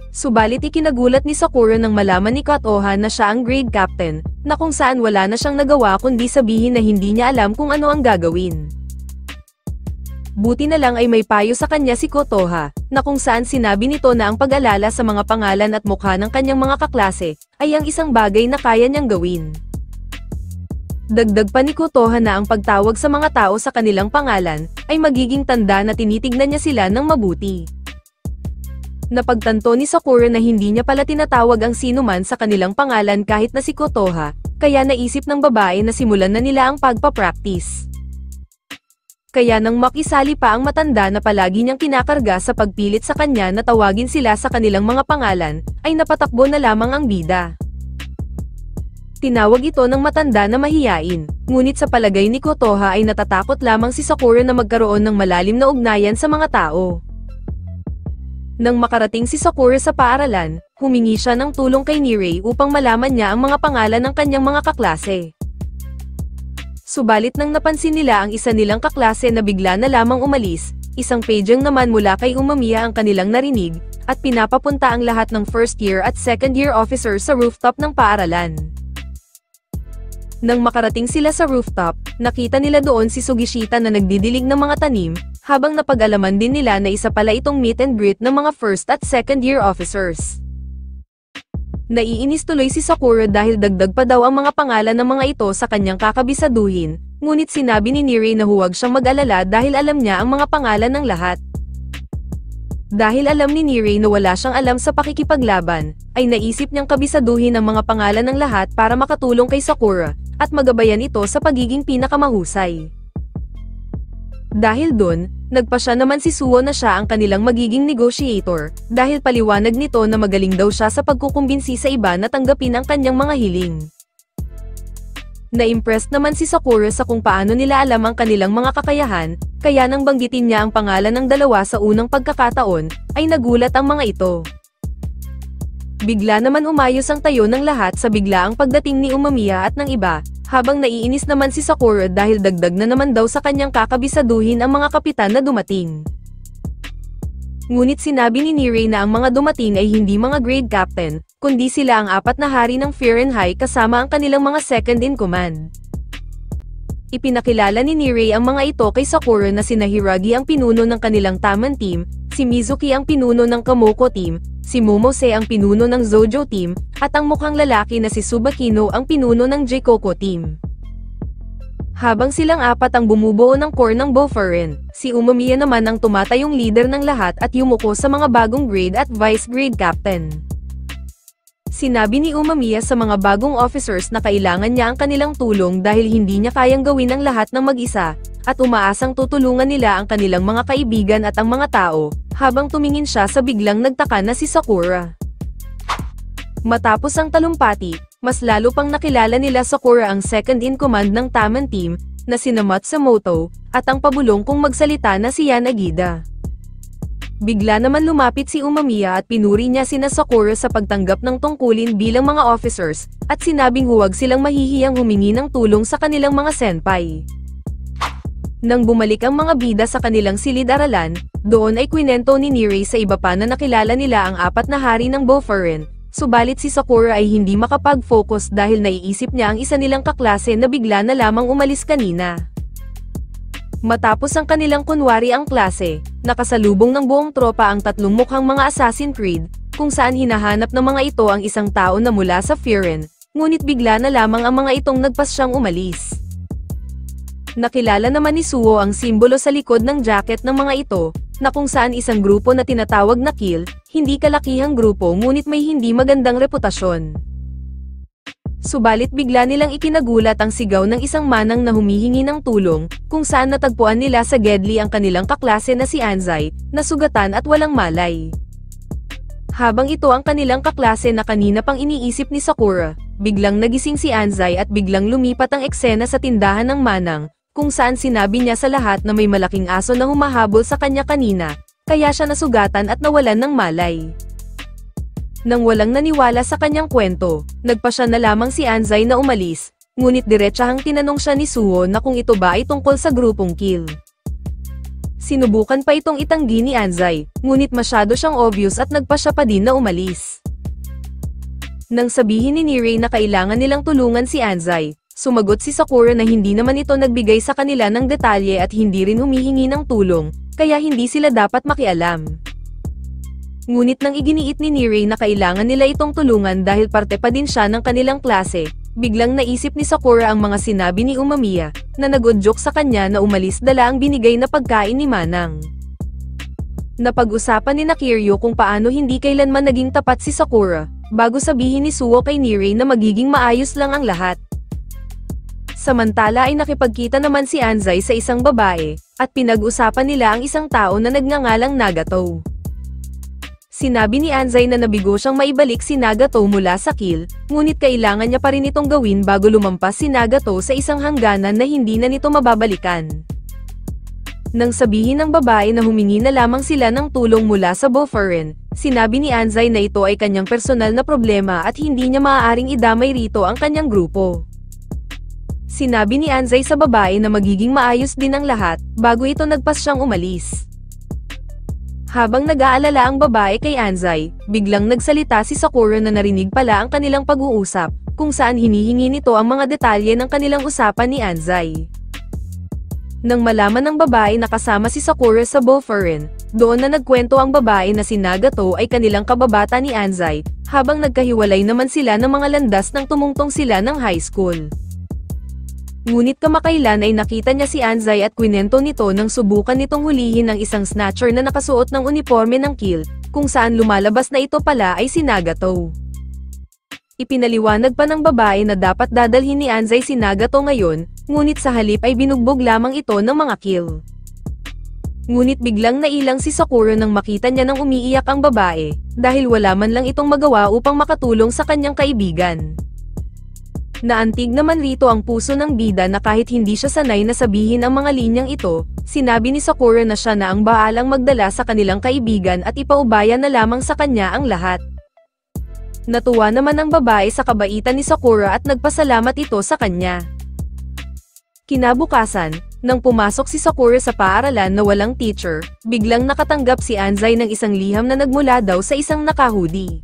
Subalit ikinagulat ni Sakura nang malaman ni Kotoha na siya ang grade captain, na kung saan wala na siyang nagawa kundi sabihin na hindi niya alam kung ano ang gagawin. Buti na lang ay may payo sa kanya si Kotoha, na kung saan sinabi nito na ang pag-alala sa mga pangalan at mukha ng kanyang mga kaklase, ay ang isang bagay na kaya niyang gawin. Dagdag pa ni Kotoha na ang pagtawag sa mga tao sa kanilang pangalan, ay magiging tanda na tinitignan niya sila ng mabuti. Napagtanto ni Sakura na hindi niya pala tinatawag ang sinuman sa kanilang pangalan kahit na si Kotoha, kaya naisip ng babae na simulan na nila ang pagpa-practice. Kaya nang makisali pa ang matanda na palagi niyang kinakarga sa pagpilit sa kanya na tawagin sila sa kanilang mga pangalan, ay napatakbo na lamang ang bida. Tinawag ito ng matanda na mahiyain, ngunit sa palagay ni Kotoha ay natatakot lamang si Sakura na magkaroon ng malalim na ugnayan sa mga tao. Nang makarating si Sakura sa paaralan, humingi siya ng tulong kay Nirei upang malaman niya ang mga pangalan ng kanyang mga kaklase. Subalit nang napansin nila ang isa nilang kaklase na bigla na lamang umalis, isang paging naman mula kay Umamiya ang kanilang narinig, at pinapapunta ang lahat ng first year at second year officers sa rooftop ng paaralan. Nang makarating sila sa rooftop, nakita nila doon si Sugishita na nagdidilig ng mga tanim, habang napag-alaman din nila na isa pala itong meet and greet ng mga first at second year officers. Naiinis tuloy si Sakura dahil dagdag pa daw ang mga pangalan ng mga ito sa kanyang kakabisaduhin, ngunit sinabi ni Nirei na huwag siyang mag-alala dahil alam niya ang mga pangalan ng lahat. Dahil alam ni Nirei na wala siyang alam sa pakikipaglaban, ay naisip niyang kabisaduhin ang mga pangalan ng lahat para makatulong kay Sakura, at magabayan ito sa pagiging pinakamahusay. Dahil dun, nagpa siya naman si Suo na siya ang kanilang magiging negotiator, dahil paliwanag nito na magaling daw siya sa pagkukumbinsi sa iba na tanggapin ang kanyang mga hiling. Na-impressed naman si Sakura sa kung paano nila alam ang kanilang mga kakayahan, kaya nang banggitin niya ang pangalan ng dalawa sa unang pagkakataon, ay nagulat ang mga ito. Bigla naman umayos ang tayo ng lahat sa biglaang pagdating ni Umamiya at ng iba, habang naiinis naman si Sakura dahil dagdag na naman daw sa kanyang kakabisaduhin ang mga kapitan na dumating. Ngunit sinabi ni Nirei na ang mga dumating ay hindi mga grade captain, kundi sila ang apat na hari ng Fahrenheit kasama ang kanilang mga second in command. Ipinakilala ni Nirei ang mga ito kay Sakura na sina Hiragi ang pinuno ng kanilang Taman team, si Mizuki ang pinuno ng Kamoko team, si Momose ang pinuno ng Zojo team, at ang mukhang lalaki na si Tsubakino ang pinuno ng Jikoko team. Habang silang apat ang bumubuo ng core ng Boferen, si Umamiya naman ang tumatayong leader ng lahat at yumuko sa mga bagong grade at vice grade captain. Sinabi ni Umamiya sa mga bagong officers na kailangan niya ang kanilang tulong dahil hindi niya kayang gawin ang lahat ng mag-isa, at umaasang tutulungan nila ang kanilang mga kaibigan at ang mga tao, habang tumingin siya sa biglang nagtaka na si Sakura. Matapos ang talumpati, mas lalo pang nakilala nila Sakura ang second in command ng Taman team, na sina Matsumoto, at ang pabulong kung magsalita na si Yanagida. Bigla naman lumapit si Umamiya at pinuri niya sina Sakura sa pagtanggap ng tungkulin bilang mga officers, at sinabing huwag silang mahihiyang humingi ng tulong sa kanilang mga senpai. Nang bumalik ang mga bida sa kanilang silid-aralan, doon ay kwinento ni Nirei sa iba pa na nakilala nila ang apat na hari ng Boferen, subalit si Sakura ay hindi makapag-focus dahil naiisip niya ang isa nilang kaklase na bigla na lamang umalis kanina. Matapos ang kanilang kunwari ang klase, nakasalubong ng buong tropa ang tatlong mukhang mga Assassin's Creed, kung saan hinahanap ng mga ito ang isang tao na mula sa Frieren, ngunit bigla na lamang ang mga itong nagpasyang umalis. Nakilala naman ni Suo ang simbolo sa likod ng jacket ng mga ito, na kung saan isang grupo na tinatawag na Kill, hindi kalakihang grupo ngunit may hindi magandang reputasyon. Subalit bigla nilang ikinagulat ang sigaw ng isang manang na humihingi ng tulong, kung saan natagpuan nila sa Gedli ang kanilang kaklase na si Anzai, na sugatan at walang malay. Habang ito ang kanilang kaklase na kanina pang iniisip ni Sakura, biglang nagising si Anzai at biglang lumipat ang eksena sa tindahan ng manang, kung saan sinabi niya sa lahat na may malaking aso na humahabol sa kanya kanina, kaya siya nasugatan at nawalan ng malay. Nang walang naniwala sa kanyang kwento, nagpa siya na lamang si Anzai na umalis, ngunit diretsahang tinanong siya ni Suo na kung ito ba ay tungkol sa grupong Kill. Sinubukan pa itong itanggi ni Anzai, ngunit masyado siyang obvious at nagpa siya pa din na umalis. Nang sabihin ni Nirei na kailangan nilang tulungan si Anzai, Sumagot si Sakura na hindi naman ito nagbigay sa kanila ng detalye at hindi rin humihingi ng tulong, kaya hindi sila dapat makialam. Ngunit nang iginiit ni Nirei na kailangan nila itong tulungan dahil parte pa din siya ng kanilang klase, biglang naisip ni Sakura ang mga sinabi ni Umamiya, na nag-udyok sa kanya na umalis dala ang binigay na pagkain ni Manang. Napag-usapan ni Kiryu kung paano hindi kailanman naging tapat si Sakura, bago sabihin ni Suo kay Nirei na magiging maayos lang ang lahat. Samantala ay nakipagkita naman si Anzai sa isang babae, at pinag-usapan nila ang isang tao na nagngangalang Nagato. Sinabi ni Anzai na nabigo siyang maibalik si Nagato mula sa kill, ngunit kailangan niya pa rin itong gawin bago lumampas si Nagato sa isang hangganan na hindi na nito mababalikan. Nang sabihin ng babae na humingi na lamang sila ng tulong mula sa Boferen, sinabi ni Anzai na ito ay kanyang personal na problema at hindi niya maaaring idamay rito ang kanyang grupo. Sinabi ni Anzai sa babae na magiging maayos din ang lahat, bago ito nagpas siyang umalis. Habang nag-aalala ang babae kay Anzai, biglang nagsalita si Sakura na narinig pala ang kanilang pag-uusap, kung saan hinihingi nito ang mga detalye ng kanilang usapan ni Anzai. Nang malaman ng babae na kasama si Sakura sa Boferen, doon na nagkwento ang babae na si Nagato ay kanilang kababata ni Anzai, habang nagkahiwalay naman sila ng mga landas nang tumungtong sila ng high school. Ngunit kamakailan ay nakita niya si Anzai at kwinento nito nang subukan nitong hulihin ang isang snatcher na nakasuot ng uniforme ng kill, kung saan lumalabas na ito pala ay si Nagato. Ipinaliwanag pa ng babae na dapat dadalhin ni Anzai si Nagato ngayon, ngunit sa halip ay binugbog lamang ito ng mga kill. Ngunit biglang nailang si Sakura nang makita niya nang umiiyak ang babae, dahil wala man lang itong magawa upang makatulong sa kanyang kaibigan. Naantig naman rito ang puso ng bida na kahit hindi siya sanay na sabihin ang mga linyang ito, sinabi ni Sakura na siya na ang baalang magdala sa kanilang kaibigan at ipaubaya na lamang sa kanya ang lahat. Natuwa naman ang babae sa kabaitan ni Sakura at nagpasalamat ito sa kanya. Kinabukasan, nang pumasok si Sakura sa paaralan na walang teacher, biglang nakatanggap si Anzai ng isang liham na nagmula daw sa isang nakahudi.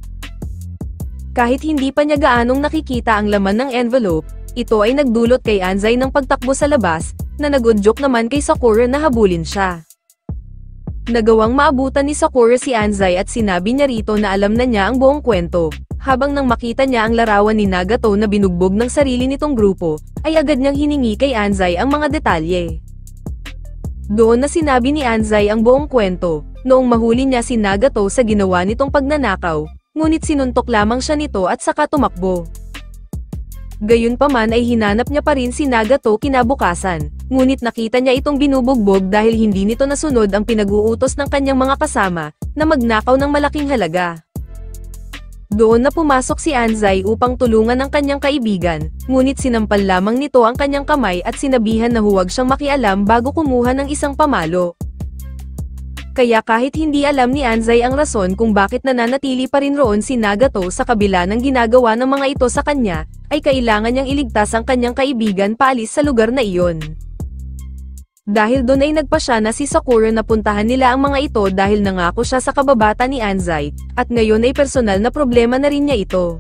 Kahit hindi pa niya gaanong nakikita ang laman ng envelope, ito ay nagdulot kay Anzai ng pagtakbo sa labas, na nagudyok naman kay Sakura na habulin siya. Nagawang maabutan ni Sakura si Anzai at sinabi niya rito na alam na niya ang buong kwento, habang nang makita niya ang larawan ni Nagato na binugbog ng sarili nitong grupo, ay agad niyang hiningi kay Anzai ang mga detalye. Doon na sinabi ni Anzai ang buong kwento, noong mahuli niya si Nagato sa ginawa nitong pagnanakaw, ngunit sinuntok lamang siya nito at saka tumakbo. Gayunpaman ay hinanap niya pa rin si Nagato kinabukasan, ngunit nakita niya itong binubugbog dahil hindi nito nasunod ang pinag-uutos ng kanyang mga kasama, na magnakaw ng malaking halaga. Doon na pumasok si Anzai upang tulungan ang kanyang kaibigan, ngunit sinampal lamang nito ang kanyang kamay at sinabihan na huwag siyang makialam bago kumuha ng isang pamalo. Kaya kahit hindi alam ni Anzai ang rason kung bakit nananatili pa rin roon si Nagato sa kabila ng ginagawa ng mga ito sa kanya, ay kailangan niyang iligtas ang kanyang kaibigan paalis sa lugar na iyon. Dahil doon ay nagpasya na si Sakura na puntahan nila ang mga ito dahil nangako siya sa kababata ni Anzai, at ngayon ay personal na problema na rin niya ito.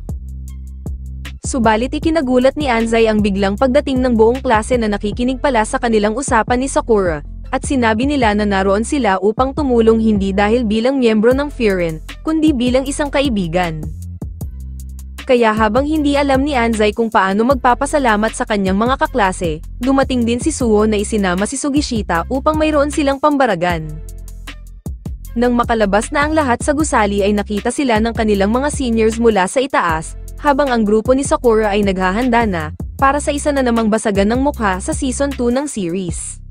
Subalit ikinagulat ni Anzai ang biglang pagdating ng buong klase na nakikinig pala sa kanilang usapan ni Sakura, at sinabi nila na naroon sila upang tumulong hindi dahil bilang miyembro ng Frieren, kundi bilang isang kaibigan. Kaya habang hindi alam ni Anzai kung paano magpapasalamat sa kanyang mga kaklase, dumating din si Suo na isinama si Sugishita upang mayroon silang pambaragan. Nang makalabas na ang lahat sa gusali ay nakita sila ng kanilang mga seniors mula sa itaas, habang ang grupo ni Sakura ay naghahanda na, para sa isa na namang basagan ng mukha sa Season 2 ng series.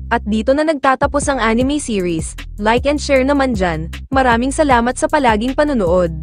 At dito na nagtatapos ang anime series. Like and share naman dyan. Maraming salamat sa palaging panonood.